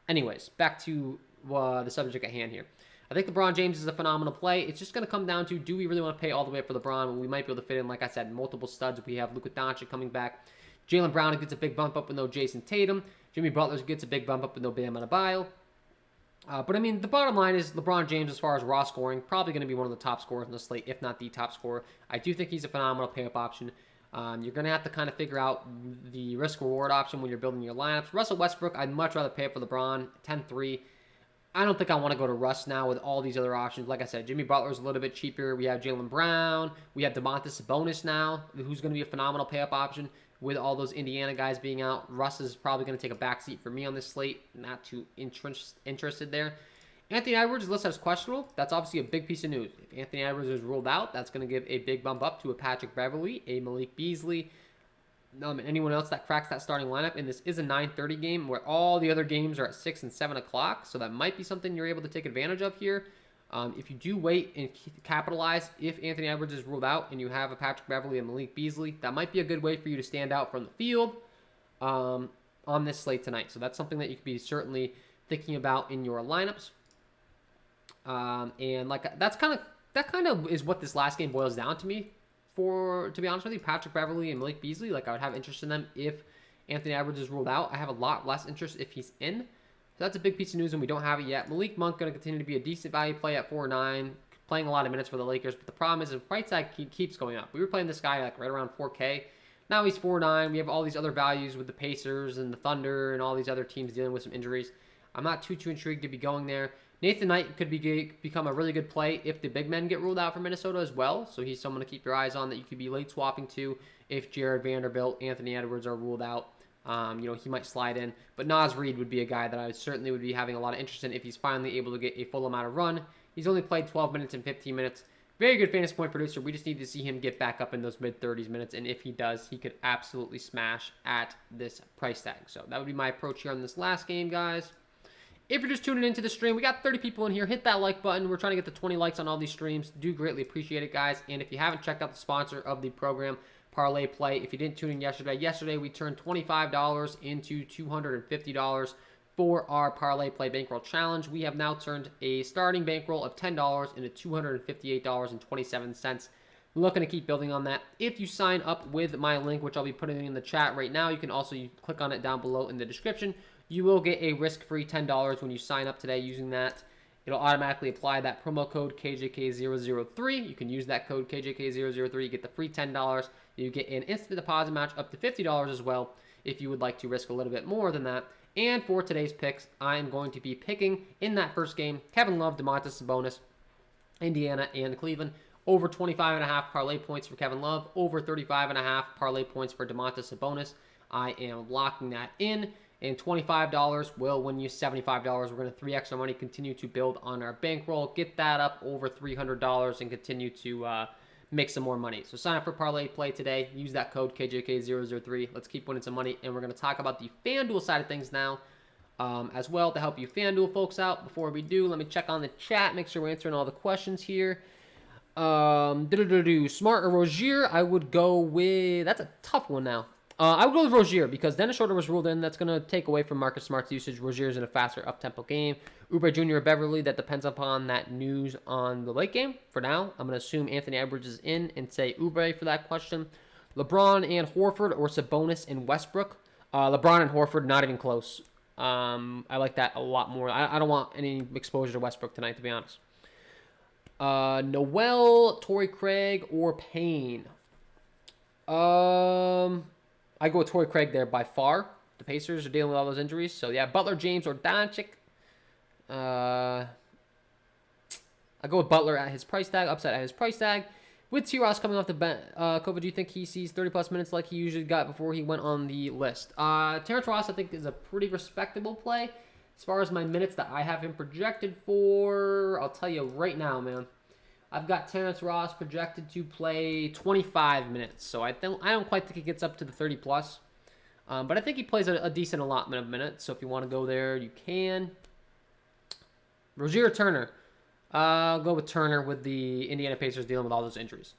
anyways, back to the subject at hand here. I think LeBron James is a phenomenal play. It's just going to come down to, do we really want to pay all the way up for LeBron? We might be able to fit in, like I said, multiple studs. We have Luka Doncic coming back. Jaylen Brown gets a big bump up with no Jason Tatum. Jimmy Butler gets a big bump up with no Bam Adebayo. But, I mean, the bottom line is LeBron James, as far as raw scoring, probably going to be one of the top scorers in the slate, if not the top scorer. I do think he's a phenomenal pay-up option. You're going to have to kind of figure out the risk-reward option when you're building your lineups. Russell Westbrook, I'd much rather pay up for LeBron, 10-3. I don't think I want to go to Russ now with all these other options. Like I said, Jimmy Butler's a little bit cheaper. We have Jaylen Brown. We have Domantas Sabonis now, who's going to be a phenomenal pay-up option with all those Indiana guys being out. Russ is probably going to take a backseat for me on this slate. Not too interested there. Anthony Edwards is listed as questionable. That's obviously a big piece of news. If Anthony Edwards is ruled out, that's going to give a big bump up to a Patrick Beverley, a Malik Beasley, and anyone else that cracks that starting lineup. And this is a 9:30 game where all the other games are at 6 and 7 o'clock. So that might be something you're able to take advantage of here. If you do wait and capitalize, if Anthony Edwards is ruled out and you have a Patrick Beverley and Malik Beasley, that might be a good way for you to stand out from the field on this slate tonight. So that's something that you could be certainly thinking about in your lineups. And like that kind of is what this last game boils down to me. To be honest with you, Patrick Beverley and Malik Beasley, like I would have interest in them if Anthony Edwards is ruled out. I have a lot less interest if he's in. So that's a big piece of news, and we don't have it yet. Malik Monk going to continue to be a decent value play at 4.9, playing a lot of minutes for the Lakers. But the problem is the price tag keeps going up. We were playing this guy like right around 4K. Now he's 4.9. We have all these other values with the Pacers and the Thunder and all these other teams dealing with some injuries. I'm not too intrigued to be going there. Nathan Knight could become a really good play if the big men get ruled out for Minnesota as well. So he's someone to keep your eyes on that you could be late swapping to if Jared Vanderbilt, Anthony Edwards are ruled out. He might slide in. But Naz Reid would be a guy that I certainly would be having a lot of interest in if he's finally able to get a full amount of run. He's only played 12 minutes and 15 minutes. Very good fantasy point producer. We just need to see him get back up in those mid-30s minutes. And if he does, he could absolutely smash at this price tag. So that would be my approach here on this last game, guys. If you're just tuning into the stream, we got 30 people in here. Hit that like button. We're trying to get to 20 likes on all these streams. Do greatly appreciate it, guys. And if you haven't checked out the sponsor of the program, Parlay Play, if you didn't tune in yesterday we turned $25 into $250 for our Parlay Play Bankroll Challenge. We have now turned a starting bankroll of $10 into $258.27. Looking to keep building on that. If you sign up with my link, which I'll be putting in the chat right now, you can also click on it down below in the description. You will get a risk-free $10 when you sign up today using that. It'll automatically apply that promo code KJK003. You can use that code KJK003. You get the free $10. You get an instant deposit match up to $50 as well if you would like to risk a little bit more than that. And for today's picks, I am going to be picking in that first game Kevin Love, Domantas Sabonis, Indiana, and Cleveland. Over 25.5 parlay points for Kevin Love. Over 35.5 parlay points for Domantas Sabonis. I am locking that in. And $25 will win you $75. We're going to 3x our money, continue to build on our bankroll, get that up over $300, and continue to make some more money. So sign up for Parlay Play today. Use that code KJK003. Let's keep winning some money. And we're going to talk about the FanDuel side of things now as well to help you FanDuel folks out. Before we do, let me check on the chat, make sure we're answering all the questions here. Smart or Rozier? I would go with... That's a tough one now. I would go with Rozier because Dennis Schroeder was ruled in. That's going to take away from Marcus Smart's usage. Rozier's in a faster up-tempo game. Oubre Jr. or Beverly, that depends upon that news on the late game. For now, I'm going to assume Anthony Edwards is in and say Oubre for that question. LeBron and Horford or Sabonis and Westbrook. LeBron and Horford, not even close. I like that a lot more. I don't want any exposure to Westbrook tonight, to be honest. Noel, Torrey Craig, or Payne. I go with Torrey Craig there by far. The Pacers are dealing with all those injuries. So, yeah, Butler, James, or Doncic. I go with Butler at his price tag, upset at his price tag. With T-Ross coming off the bench, Kova, do you think he sees 30-plus minutes like he usually got before he went on the list? Terrence Ross, I think, is a pretty respectable play. As far as my minutes that I have him projected for, I'll tell you right now, man. I've got Terrence Ross projected to play 25 minutes, so I don't quite think he gets up to the 30-plus. But I think he plays a decent allotment of minutes, so if you want to go there, you can. Rozier or Turner? I'll go with Turner with the Indiana Pacers dealing with all those injuries.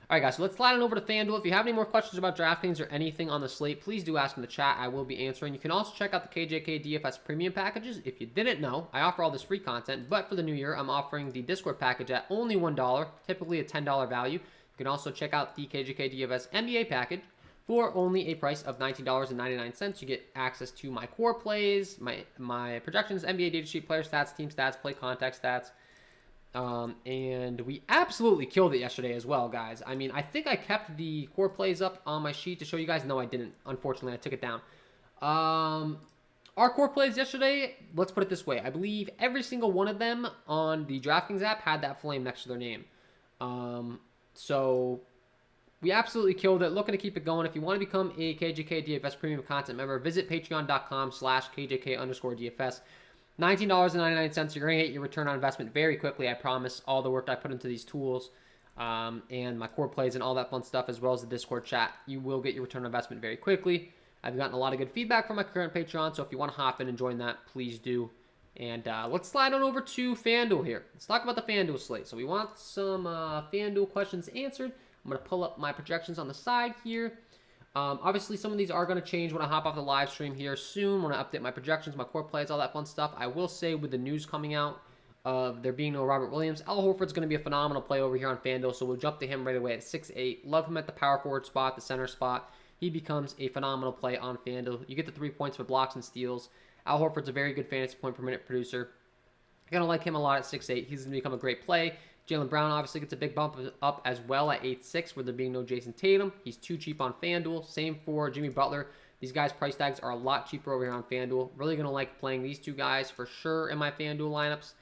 All right, guys, so let's slide on over to FanDuel. If you have any more questions about DraftKings or anything on the slate, please do ask in the chat. I will be answering. You can also check out the KJK DFS premium packages. If you didn't know, I offer all this free content, but for the new year, I'm offering the Discord package at only $1, typically a $10 value. You can also check out the KJK DFS NBA package for only a price of $19.99. You get access to my core plays, my projections, NBA data sheet, player stats, team stats, play contact stats. And we absolutely killed it yesterday as well, guys. I mean, I think I kept the core plays up on my sheet to show you guys. No, I didn't. Unfortunately, I took it down. Our core plays yesterday, let's put it this way. I believe every single one of them on the DraftKings app had that flame next to their name. So we absolutely killed it. Looking to keep it going. If you want to become a KJK DFS premium content member, visit patreon.com/KJK_DFS. $19.99. You're going to get your return on investment very quickly. I promise. All the work I put into these tools and my core plays and all that fun stuff, as well as the Discord chat, you will get your return on investment very quickly. I've gotten a lot of good feedback from my current Patreon, so if you want to hop in and join that, please do. And let's slide on over to FanDuel here. Let's talk about the FanDuel slate. So we want some FanDuel questions answered. I'm going to pull up my projections on the side here. Obviously, some of these are going to change when I hop off the live stream here soon, when I update my projections, my core plays, all that fun stuff. I will say, with the news coming out of there being no Robert Williams, Al Horford's going to be a phenomenal play over here on FanDuel, so we'll jump to him right away at 6'8". Love him at the power forward spot, the center spot. He becomes a phenomenal play on FanDuel. You get the 3 points for blocks and steals. Al Horford's a very good fantasy point per minute producer. You're going to like him a lot at 6'8". He's going to become a great play. Jaylen Brown obviously gets a big bump up as well at 8'6", with there being no Jason Tatum. He's too cheap on FanDuel. Same for Jimmy Butler. These guys' price tags are a lot cheaper over here on FanDuel. Really going to like playing these two guys for sure in my FanDuel lineups.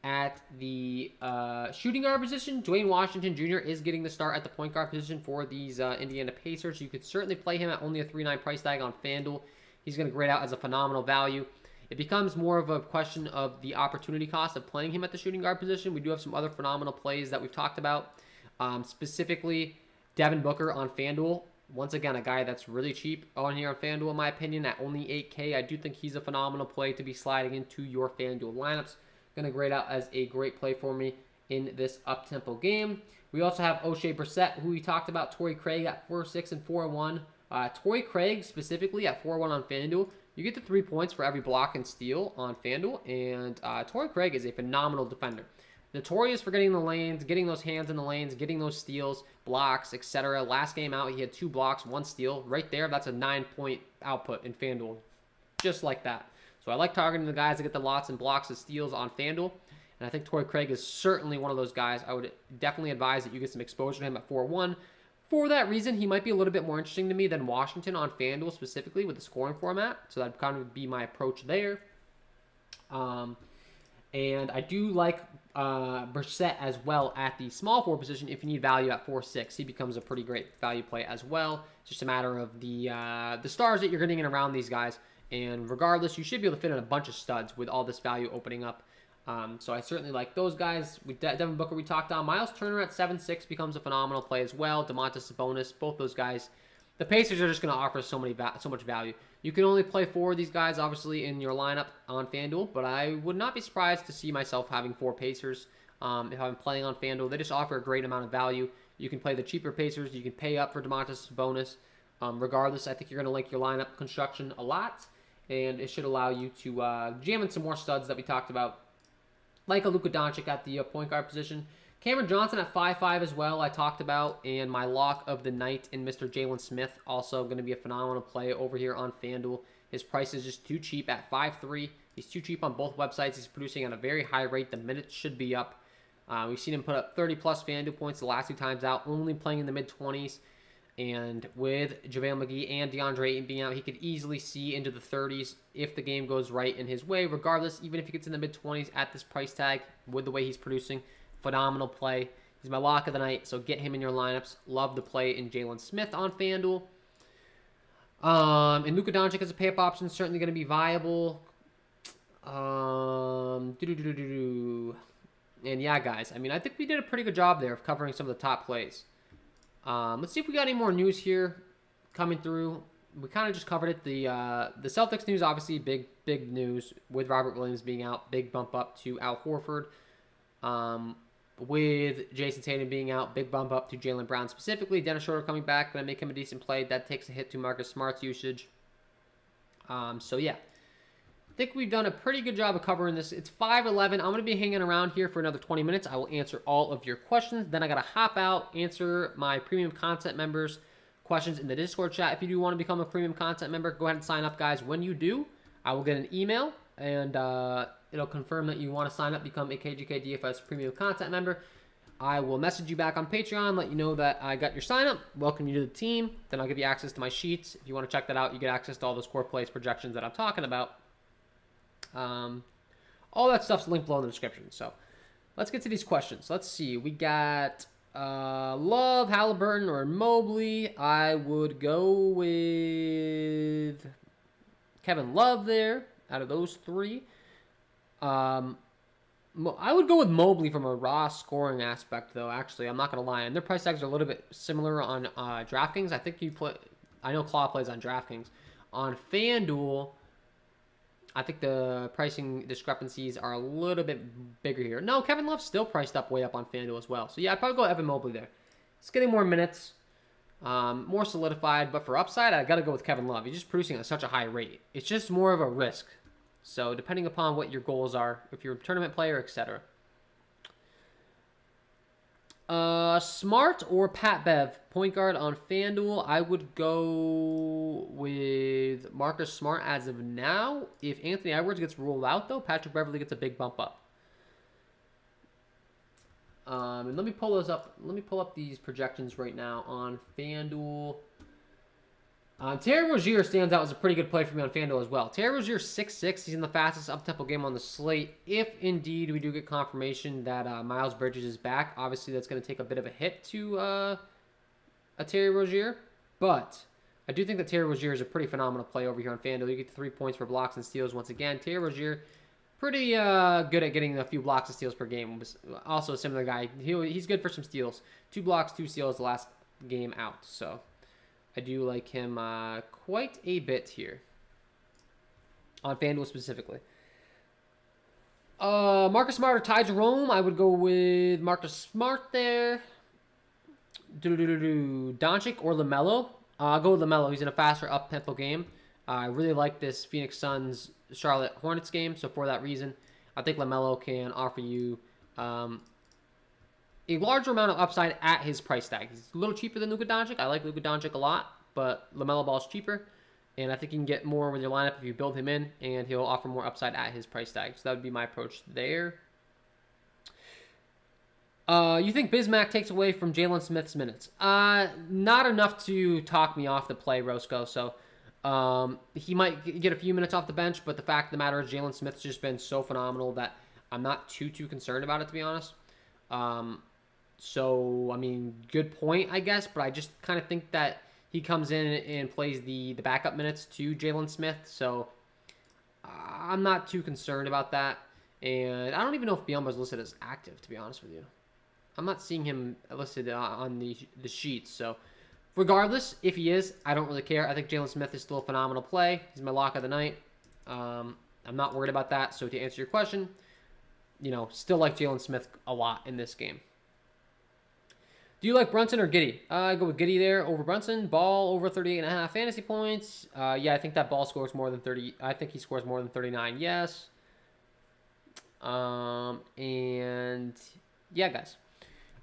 At the shooting guard position, Dwayne Washington Jr. is getting the start at the point guard position for these Indiana Pacers. You could certainly play him at only a 3.9 price tag on FanDuel. He's going to grade out as a phenomenal value. It becomes more of a question of the opportunity cost of playing him at the shooting guard position. We do have some other phenomenal plays that we've talked about, specifically Devin Booker on FanDuel. Once again, a guy that's really cheap on here on FanDuel, in my opinion, at only $8K. I do think he's a phenomenal play to be sliding into your FanDuel lineups. Going to grade out as a great play for me in this up-tempo game. We also have O'Shea Brissett, who we talked about. Torrey Craig at 4-6 and 4-1. Torrey Craig specifically at 4-1 on FanDuel. You get the 3 points for every block and steal on FanDuel. And Torrey Craig is a phenomenal defender. Notorious for getting the lanes, getting those hands in the lanes, getting those steals, blocks, etc. Last game out, he had 2 blocks, 1 steal. Right there, that's a 9-point output in FanDuel. Just like that. So I like targeting the guys that get the lots and blocks and steals on FanDuel. And I think Torrey Craig is certainly one of those guys. I would definitely advise that you get some exposure to him at 4-1. For that reason, he might be a little bit more interesting to me than Washington on FanDuel specifically with the scoring format. So that'd kind of be my approach there. And I do like Brissett as well at the small forward position. If you need value at 4-6, he becomes a pretty great value play as well. It's just a matter of the stars that you're getting in around these guys. And regardless, you should be able to fit in a bunch of studs with all this value opening up. So I certainly like those guys. With Devin Booker, we talked on. Miles Turner at 7-6 becomes a phenomenal play as well. Domantas Sabonis, both those guys. The Pacers are just going to offer so much value. You can only play 4 of these guys, obviously, in your lineup on FanDuel. But I would not be surprised to see myself having 4 Pacers if I'm playing on FanDuel. They just offer a great amount of value. You can play the cheaper Pacers. You can pay up for Domantas Sabonis. Regardless, I think you're going to like your lineup construction a lot. And it should allow you to jam in some more studs that we talked about, like a Luka Doncic at the point guard position. Cameron Johnson at 5'5 as well, I talked about. And my lock of the night in Mr. Jalen Smith, also going to be a phenomenal play over here on FanDuel. His price is just too cheap at 5'3. He's too cheap on both websites. He's producing at a very high rate. The minutes should be up. We've seen him put up 30-plus FanDuel points the last 2 times out, only playing in the mid-20s. And with JaVale McGee and DeAndre Ayton being out, he could easily see into the 30s if the game goes right in his way. Regardless, even if he gets in the mid-20s at this price tag, with the way he's producing, phenomenal play. He's my lock of the night, so get him in your lineups. Love the play in Jalen Smith on FanDuel. And Luka Doncic as a pay-up option is certainly going to be viable. And yeah, guys, I mean, I think we did a pretty good job there of covering some of the top plays. Let's see if we got any more news here coming through. We kind of just covered it. The Celtics news, obviously, big news with Robert Williams being out. Big bump up to Al Horford. With Jason Tatum being out, big bump up to Jaylen Brown specifically. Dennis Schroeder coming back, going to make him a decent play. That takes a hit to Marcus Smart's usage. So, yeah. I think we've done a pretty good job of covering this. It's 5:11. I'm going to be hanging around here for another 20 minutes. I will answer all of your questions. Then I got to hop out, answer my premium content members' questions in the Discord chat. If you do want to become a premium content member, go ahead and sign up, guys. When you do, I will get an email, and it'll confirm that you want to sign up, become a KJK DFS premium content member. I will message you back on Patreon, let you know that I got your sign up, welcome you to the team. Then I'll give you access to my sheets. If you want to check that out, you get access to all those core plays projections that I'm talking about. All that stuff's linked below in the description. So let's get to these questions. Let's see. We got Love, Halliburton, or Mobley. I would go with Kevin Love there out of those three. I would go with Mobley from a raw scoring aspect, though. Actually, I'm not gonna lie, and their price tags are a little bit similar on DraftKings. I think I know Claw plays on DraftKings. On FanDuel, I think the pricing discrepancies are a little bit bigger here. No, Kevin Love's still priced up way up on FanDuel as well. So yeah, I'd probably go Evan Mobley there. It's getting more minutes, more solidified, but for upside, I gotta go with Kevin Love. He's just producing at such a high rate. It's just more of a risk. So depending upon what your goals are, if you're a tournament player, etc. Smart or Pat Bev, point guard on FanDuel. I would go with Marcus Smart as of now. If Anthony Edwards gets ruled out, though, Patrick Beverley gets a big bump up. And let me pull those up. Let me pull up these projections right now on FanDuel. Terry Rozier stands out as a pretty good play for me on FanDuel as well. Terry Rozier 6'6". He's in the fastest up-tempo game on the slate. If indeed we do get confirmation that Miles Bridges is back, obviously that's going to take a bit of a hit to a Terry Rozier. But I do think that Terry Rozier is a pretty phenomenal play over here on FanDuel. You get 3 points for blocks and steals once again. Terry Rozier, pretty good at getting a few blocks and steals per game. Also a similar guy. He's good for some steals. 2 blocks, 2 steals the last game out. So I do like him quite a bit here on FanDuel specifically. Marcus Smart or Ty Jerome. I would go with Marcus Smart there. Doncic or LaMelo. I'll go with LaMelo. He's in a faster up-tempo game. I really like this Phoenix Suns Charlotte Hornets game. So for that reason, I think LaMelo can offer you a larger amount of upside at his price tag. He's a little cheaper than Luka Doncic. I like Luka Doncic a lot, but LaMelo Ball is cheaper. And I think you can get more with your lineup if you build him in, and he'll offer more upside at his price tag. So that would be my approach there. You think Bismack takes away from Jalen Smith's minutes? Not enough to talk me off the play, Roscoe. So he might get a few minutes off the bench, but the fact of the matter is Jalen Smith's just been so phenomenal that I'm not too concerned about it, to be honest. So, I mean, good point, I guess, but I just kind of think that he comes in and plays the backup minutes to Jalen Smith, so I'm not too concerned about that. And I don't even know if Biyombo's listed as active, to be honest with you. I'm not seeing him listed on the sheets, so regardless, if he is, I don't really care. I think Jalen Smith is still a phenomenal play. He's my lock of the night. I'm not worried about that, so to answer your question, still like Jalen Smith a lot in this game. Do you like Brunson or Giddey? I go with Giddey there over Brunson. Ball over 38.5 fantasy points. Yeah, I think that Ball scores more than 30. I think he scores more than 39. Yes. And yeah, guys.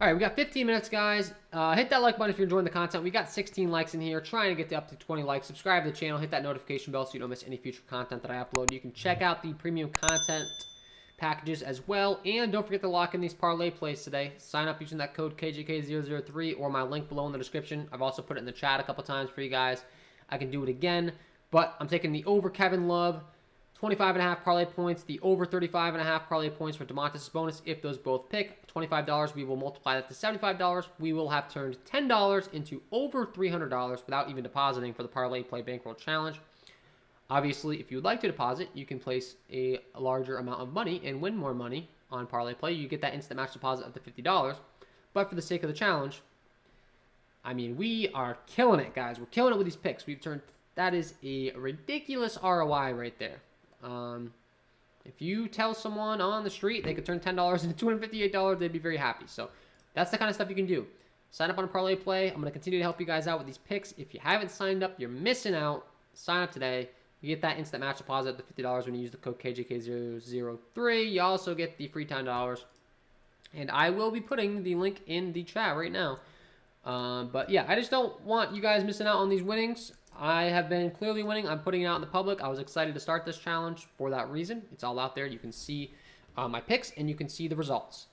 All right, we got 15 minutes, guys. Hit that like button if you're enjoying the content. We got 16 likes in here. Trying to get to up to 20 likes. Subscribe to the channel. Hit that notification bell so you don't miss any future content that I upload. You can check out the premium content packages as well, and don't forget to lock in these parlay plays today. Sign up using that code KJK003 or my link below in the description. I've also put it in the chat a couple times for you guys. I can do it again, but I'm taking the over Kevin Love 25.5 parlay points, the over 35.5 parlay points for DeMontis' bonus. If those both pick $25, we will multiply that to $75. We will have turned $10 into over $300 without even depositing for the parlay play bankroll challenge. Obviously, if you would like to deposit, you can place a larger amount of money and win more money on Parlay Play. You get that instant match deposit up to $50. But for the sake of the challenge, I mean, we are killing it, guys. We're killing it with these picks. That is a ridiculous ROI right there. If you tell someone on the street they could turn $10 into $258, they'd be very happy. So that's the kind of stuff you can do. Sign up on Parlay Play. I'm going to continue to help you guys out with these picks. If you haven't signed up, you're missing out. Sign up today. You get that instant match deposit up to $50 when you use the code KJK003. You also get the free $10. And I will be putting the link in the chat right now. But yeah, I just don't want you guys missing out on these winnings. I have been clearly winning. I'm putting it out in the public. I was excited to start this challenge for that reason. It's all out there. You can see my picks and you can see the results.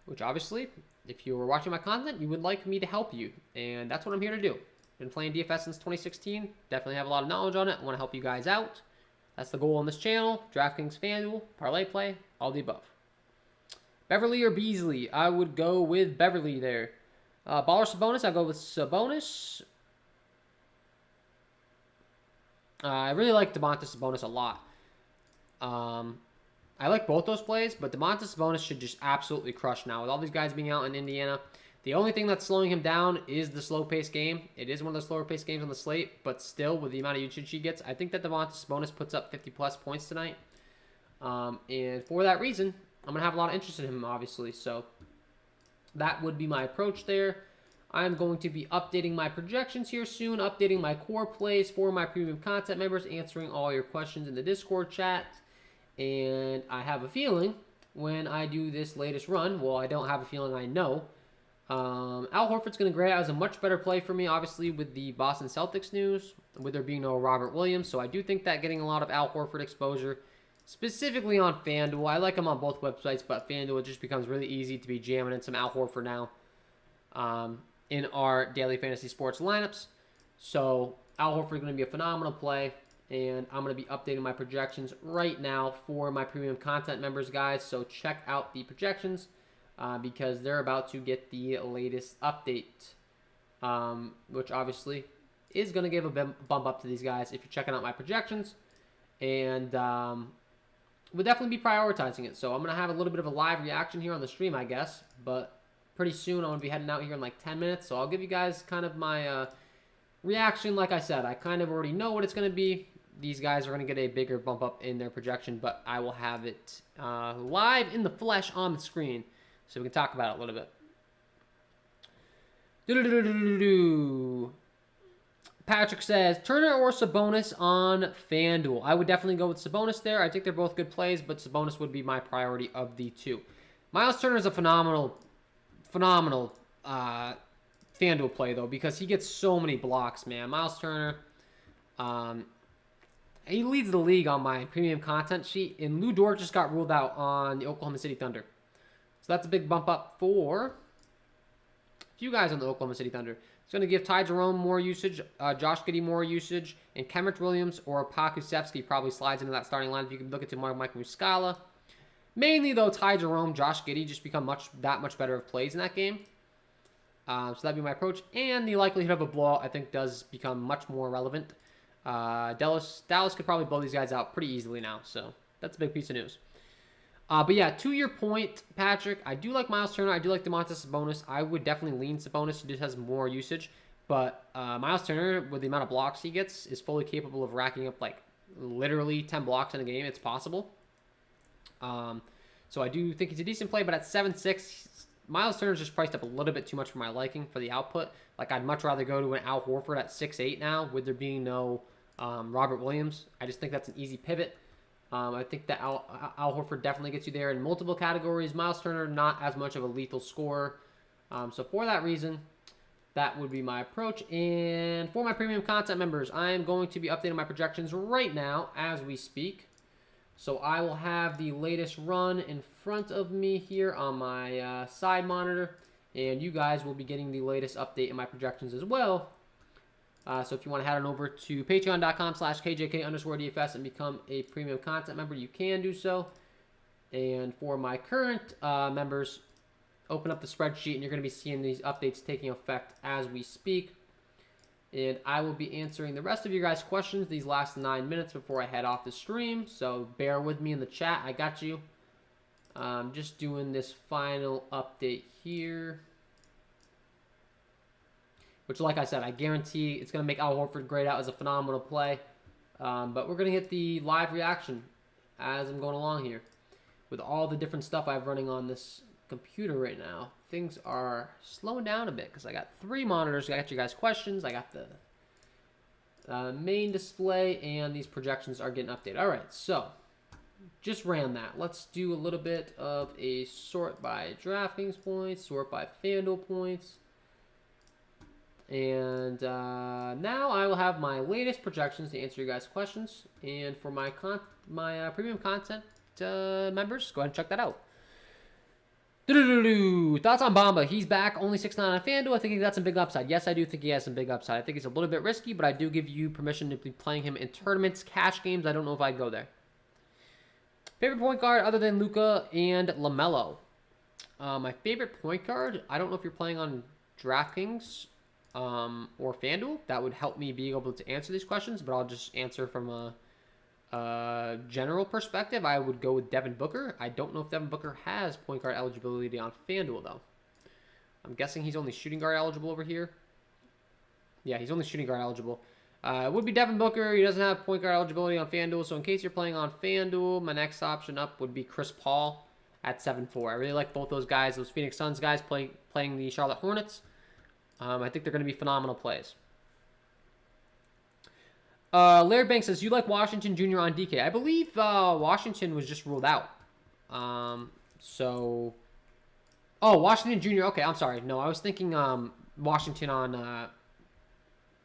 Which obviously, if you were watching my content, you would like me to help you. And that's what I'm here to do. Been playing DFS since 2016. Definitely have a lot of knowledge on it. I want to help you guys out. That's the goal on this channel. DraftKings FanDuel, parlay play, all the above. Beverly or Beasley? I would go with Beverly there. Baller Sabonis, I go with Sabonis. I really like Domantas Sabonis a lot. I like both those plays, but Domantas Sabonis should just absolutely crush now. With all these guys being out in Indiana, the only thing that's slowing him down is the slow-paced game. It is one of the slower-paced games on the slate, but still, with the amount of usage he gets, I think that Domantas Sabonis puts up 50-plus points tonight. And for that reason, I'm going to have a lot of interest in him, obviously. So that would be my approach there. I'm going to be updating my projections here soon, updating my core plays for my premium content members, answering all your questions in the Discord chat. And I have a feeling when I do this latest run, well, I don't have a feeling, I know, Al Horford's going to grade out as a much better play for me, obviously, with the Boston Celtics news, with there being no Robert Williams. So I do think that getting a lot of Al Horford exposure, specifically on FanDuel, I like him on both websites, but FanDuel, it just becomes really easy to be jamming in some Al Horford now in our daily fantasy sports lineups. So Al Horford is going to be a phenomenal play. And I'm going to be updating my projections right now for my premium content members, guys. So check out the projections because they're about to get the latest update, which obviously is going to give a bump up to these guys if you're checking out my projections. And we'll definitely be prioritizing it. So I'm going to have a little bit of a live reaction here on the stream, I guess. But pretty soon I'm going to be heading out here in like 10 minutes. So I'll give you guys kind of my reaction. Like I said, I kind of already know what it's going to be. These guys are going to get a bigger bump up in their projection, but I will have it live in the flesh on the screen so we can talk about it a little bit. Patrick says, Turner or Sabonis on FanDuel? I would definitely go with Sabonis there. I think they're both good plays, but Sabonis would be my priority of the two. Miles Turner is a phenomenal FanDuel play, though, because he gets so many blocks, man. Miles Turner, he leads the league on my premium content sheet, and Lou Dort just got ruled out on the Oklahoma City Thunder. So that's a big bump up for a few guys on the Oklahoma City Thunder. It's going to give Ty Jerome more usage, Josh Giddey more usage, and Kemrit Williams or Pakusevsky probably slides into that starting line if you can look at Mike Muscala. Mainly, though, Ty Jerome, Josh Giddey just become that much better of plays in that game. So that'd be my approach. And the likelihood of a blowout, I think, does become much more relevant. Dallas could probably blow these guys out pretty easily now, so that's a big piece of news. But yeah, to your point, Patrick, I do like Miles Turner. I do like Domantas Sabonis. I would definitely lean Sabonis. He just has more usage. But Miles Turner, with the amount of blocks he gets, is fully capable of racking up like literally 10 blocks in a game. It's possible. So I do think he's a decent play, but at 7.6, Miles Turner's just priced up a little bit too much for my liking for the output. Like, I'd much rather go to an Al Horford at 6.8 now, with there being no Robert Williams. I just think that's an easy pivot. I think that Al Horford definitely gets you there in multiple categories. Miles Turner, not as much of a lethal scorer. So for that reason, that would be my approach. And for my premium content members, I am going to be updating my projections right now as we speak. So I will have the latest run in front of me here on my side monitor. And you guys will be getting the latest update in my projections as well. So if you want to head on over to patreon.com/KJK_DFS and become a premium content member, you can do so. And for my current members, open up the spreadsheet and you're going to be seeing these updates taking effect as we speak. And I will be answering the rest of your guys' questions these last 9 minutes before I head off the stream. So bear with me in the chat. I got you. Just doing this final update here. Which, like I said, I guarantee it's going to make Al Horford grade out as a phenomenal play. But we're going to get the live reaction as I'm going along here. With all the different stuff I have running on this computer right now, things are slowing down a bit because I got 3 monitors. I got you guys' questions. I got the main display, and these projections are getting updated. All right, so just ran that. Let's do a little bit of a sort by DraftKings points, sort by FanDuel points. And now I will have my latest projections to answer your guys' questions. And for my premium content members, go ahead and check that out. Thoughts on Bamba? He's back, only 6.9 on FanDuel. I think he got some big upside. Yes, I do think he has some big upside. I think he's a little bit risky, but I do give you permission to be playing him in tournaments, cash games. I don't know if I'd go there. Favorite point guard other than Luka and LaMelo? My favorite point guard, I don't know if you're playing on DraftKings or FanDuel. That would help me be able to answer these questions, but I'll just answer from a general perspective. I would go with Devin Booker. I don't know if Devin Booker has point guard eligibility on FanDuel, though. I'm guessing he's only shooting guard eligible over here. Yeah, he's only shooting guard eligible. It would be Devin Booker. He doesn't have point guard eligibility on FanDuel. So in case you're playing on FanDuel, my next option up would be Chris Paul at 7-4. I really like both those guys, those Phoenix Suns guys playing the Charlotte Hornets. I think they're going to be phenomenal plays. Larry Banks says, you like Washington Jr. on DK. I believe Washington was just ruled out. Oh, Washington Jr. Okay, I'm sorry. No, I was thinking Washington on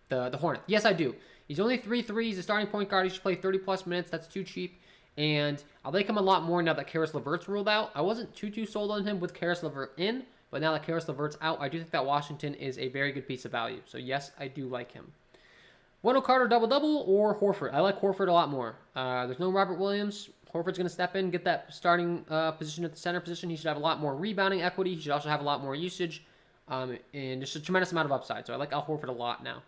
the Hornets. Yes, I do. He's only 3-3. He's a starting point guard. He should play 30-plus minutes. That's too cheap. And I like him a lot more now that Karis LeVert's ruled out. I wasn't too sold on him with Karis LeVert in, but now that Karis LeVert's out, I do think that Washington is a very good piece of value. So, yes, I do like him. Wendell Carter double-double or Horford? I like Horford a lot more. There's no Robert Williams. Horford's going to step in, get that starting position at the center position. He should have a lot more rebounding equity. He should also have a lot more usage and just a tremendous amount of upside. So I like Al Horford a lot now.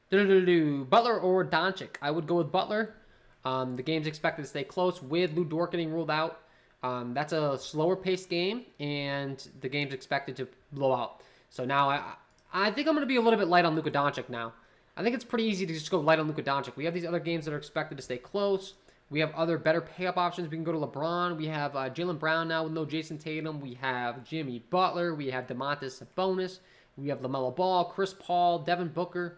Butler or Doncic? I would go with Butler. The game's expected to stay close with Lou Dort getting ruled out. That's a slower-paced game, and the game's expected to blow out. So now I think I'm going to be a little bit light on Luka Doncic now. I think it's pretty easy to just go light on Luka Doncic. We have these other games that are expected to stay close. We have other better pay-up options. We can go to LeBron. We have Jaylen Brown now with no Jason Tatum. We have Jimmy Butler. We have Domantas Sabonis. We have LaMelo Ball, Chris Paul, Devin Booker,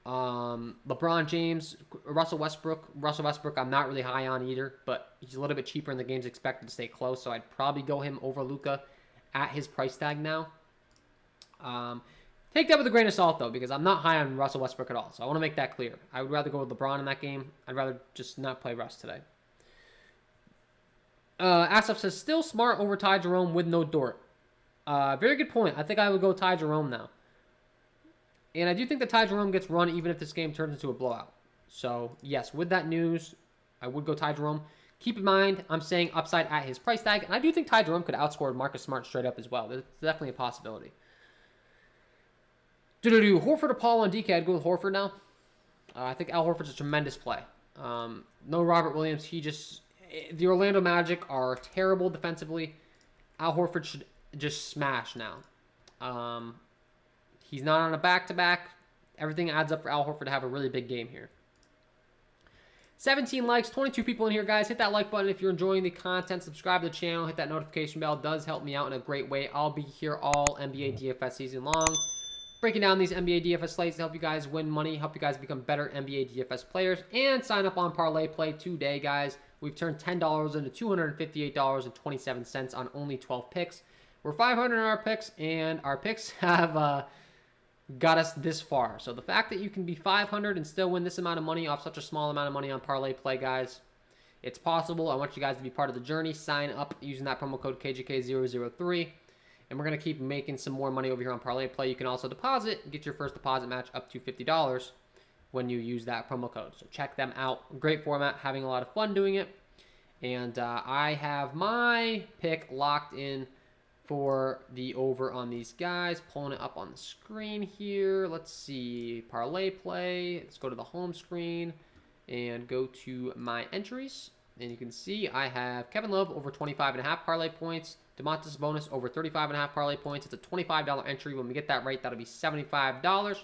LeBron James, Russell Westbrook. Russell Westbrook I'm not really high on either, but he's a little bit cheaper and the game's expected to stay close, so I'd probably go him over Luka at his price tag now. Take that with a grain of salt, though, because I'm not high on Russell Westbrook at all. So I want to make that clear. I would rather go with LeBron in that game. I'd rather just not play Russ today. Asaf says, still Smart over Ty Jerome with no Dort. Very good point. I think I would go Ty Jerome now. And I do think that Ty Jerome gets run even if this game turns into a blowout. So, yes, with that news, I would go Ty Jerome. Keep in mind, I'm saying upside at his price tag. And I do think Ty Jerome could outscore Marcus Smart straight up as well. There's definitely a possibility. Horford or Paul on DK? I'd go with Horford now. I think Al Horford's a tremendous play. No Robert Williams. The Orlando Magic are terrible defensively. Al Horford should just smash now. He's not on a back-to-back. Everything adds up for Al Horford to have a really big game here. 17 likes, 22 people in here, guys. Hit that like button if you're enjoying the content. Subscribe to the channel. Hit that notification bell. It does help me out in a great way. I'll be here all NBA DFS season long, breaking down these NBA DFS slates to help you guys win money, help you guys become better NBA DFS players, and sign up on Parlay Play today, guys. We've turned $10 into $258.27 on only 12 picks. We're 500 in our picks, and our picks have got us this far. So the fact that you can be 500 and still win this amount of money off such a small amount of money on Parlay Play, guys, it's possible. I want you guys to be part of the journey. Sign up using that promo code KJK003. And we're going to keep making some more money over here on Parlay Play. You can also deposit and get your first deposit match up to $50 when you use that promo code. So check them out. Great format. Having a lot of fun doing it. And I have my pick locked in for the over on these guys. Pulling it up on the screen here. Let's see. Parlay Play. Let's go to the home screen and go to my entries. And you can see I have Kevin Love over 25.5 parlay points. Domantas Sabonis over 35.5 parlay points. It's a $25 entry. When we get that right, that'll be $75.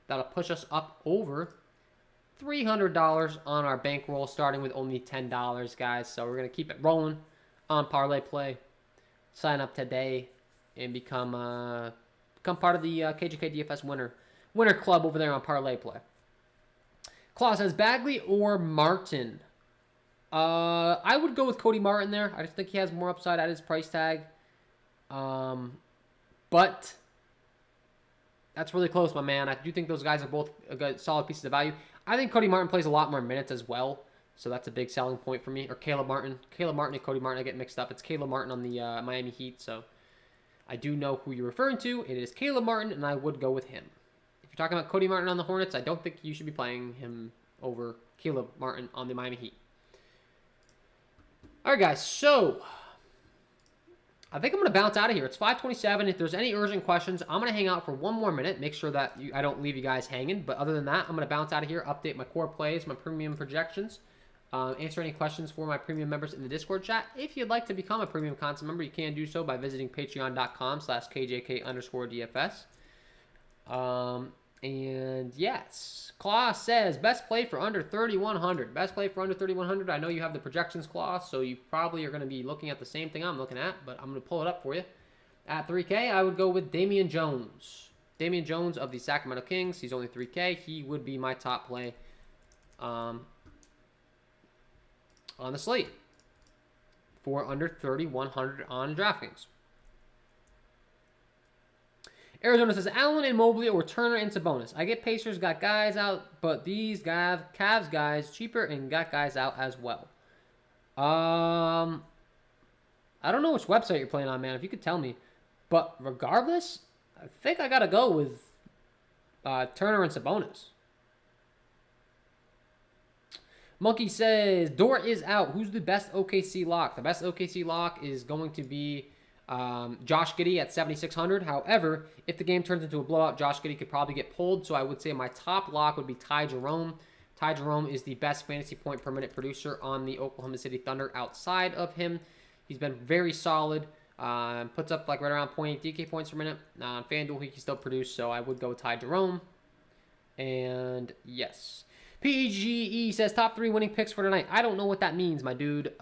That'll push us up over $300 on our bankroll, starting with only $10, guys. So we're going to keep it rolling on Parlay Play. Sign up today and become part of the KJK DFS winner club over there on Parlay Play. Claus says Bagley or Martin. I would go with Cody Martin there. I just think he has more upside at his price tag. But that's really close, my man. I do think those guys are both a good, solid pieces of value. I think Cody Martin plays a lot more minutes as well. So that's a big selling point for me. Or Caleb Martin. Caleb Martin and Cody Martin, I get mixed up. It's Caleb Martin on the Miami Heat. So I do know who you're referring to. It is Caleb Martin, and I would go with him. If you're talking about Cody Martin on the Hornets, I don't think you should be playing him over Caleb Martin on the Miami Heat. All right, guys. So I think I'm going to bounce out of here. It's 5:27. If there's any urgent questions, I'm going to hang out for one more minute. Make sure that I don't leave you guys hanging. But other than that, I'm going to bounce out of here, update my core plays, my premium projections, answer any questions for my premium members in the Discord chat. If you'd like to become a premium content member, you can do so by visiting patreon.com/KJK_DFS. And yes, Claw says, best play for under 3,100. Best play for under 3,100. I know you have the projections, Claw, so you probably are going to be looking at the same thing I'm looking at, but I'm going to pull it up for you. At 3K, I would go with Damian Jones. Damian Jones of the Sacramento Kings. He's only 3K. He would be my top play on the slate for under 3,100 on DraftKings. Arizona says, Allen and Mobley or Turner and Sabonis. I get Pacers got guys out, but these Cavs guys cheaper and got guys out as well. I don't know which website you're playing on, man. If you could tell me. But regardless, I think I got to go with Turner and Sabonis. Monkey says, Dort is out. Who's the best OKC lock? The best OKC lock is going to be Josh Giddey at 7,600. However, if the game turns into a blowout, Josh Giddey could probably get pulled. So I would say my top lock would be Ty Jerome. Ty Jerome is the best fantasy point per minute producer on the Oklahoma City Thunder outside of him. He's been very solid. Puts up like right around 0.8 DK points per minute. On FanDuel, he can still produce. So I would go with Ty Jerome. And yes. PGE says top 3 winning picks for tonight. I don't know what that means, my dude.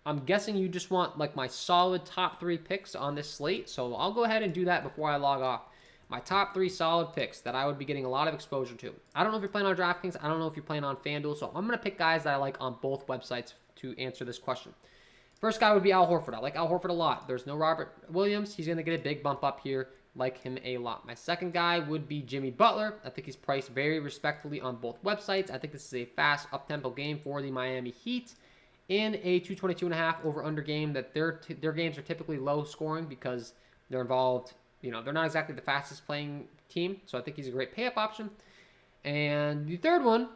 I'm guessing you just want like my solid top 3 picks on this slate. So I'll go ahead and do that before I log off. My top 3 solid picks that I would be getting a lot of exposure to. I don't know if you're playing on DraftKings. I don't know if you're playing on FanDuel. So I'm going to pick guys that I like on both websites to answer this question. First guy would be Al Horford. I like Al Horford a lot. There's no Robert Williams. He's going to get a big bump up here. Like him a lot. My second guy would be Jimmy Butler. I think he's priced very respectfully on both websites. I think this is a fast up-tempo game for the Miami Heat in a 222.5 over-under game that their games are typically low scoring because they're involved, they're not exactly the fastest playing team. So I think he's a great pay-up option. And the third one,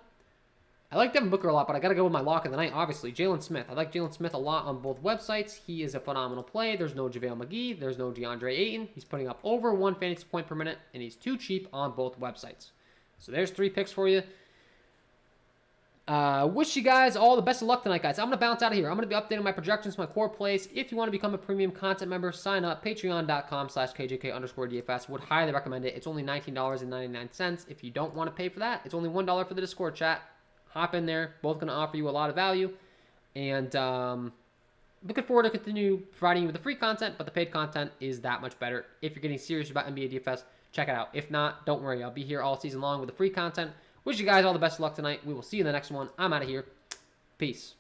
I like Devin Booker a lot, but I got to go with my lock of the night, obviously. Jalen Smith. I like Jalen Smith a lot on both websites. He is a phenomenal play. There's no JaVale McGee. There's no DeAndre Ayton. He's putting up over 1 fantasy point per minute, and he's too cheap on both websites. So there's 3 picks for you. Wish you guys all the best of luck tonight, guys. I'm going to bounce out of here. I'm going to be updating my projections, my core plays. If you want to become a premium content member, sign up. Patreon.com/KJK_DFS. Would highly recommend it. It's only $19.99. If you don't want to pay for that, it's only $1 for the Discord chat. Hop in there. Both going to offer you a lot of value. And looking forward to continue providing you with the free content, but the paid content is that much better. If you're getting serious about NBA DFS, check it out. If not, don't worry. I'll be here all season long with the free content. Wish you guys all the best of luck tonight. We will see you in the next one. I'm out of here. Peace.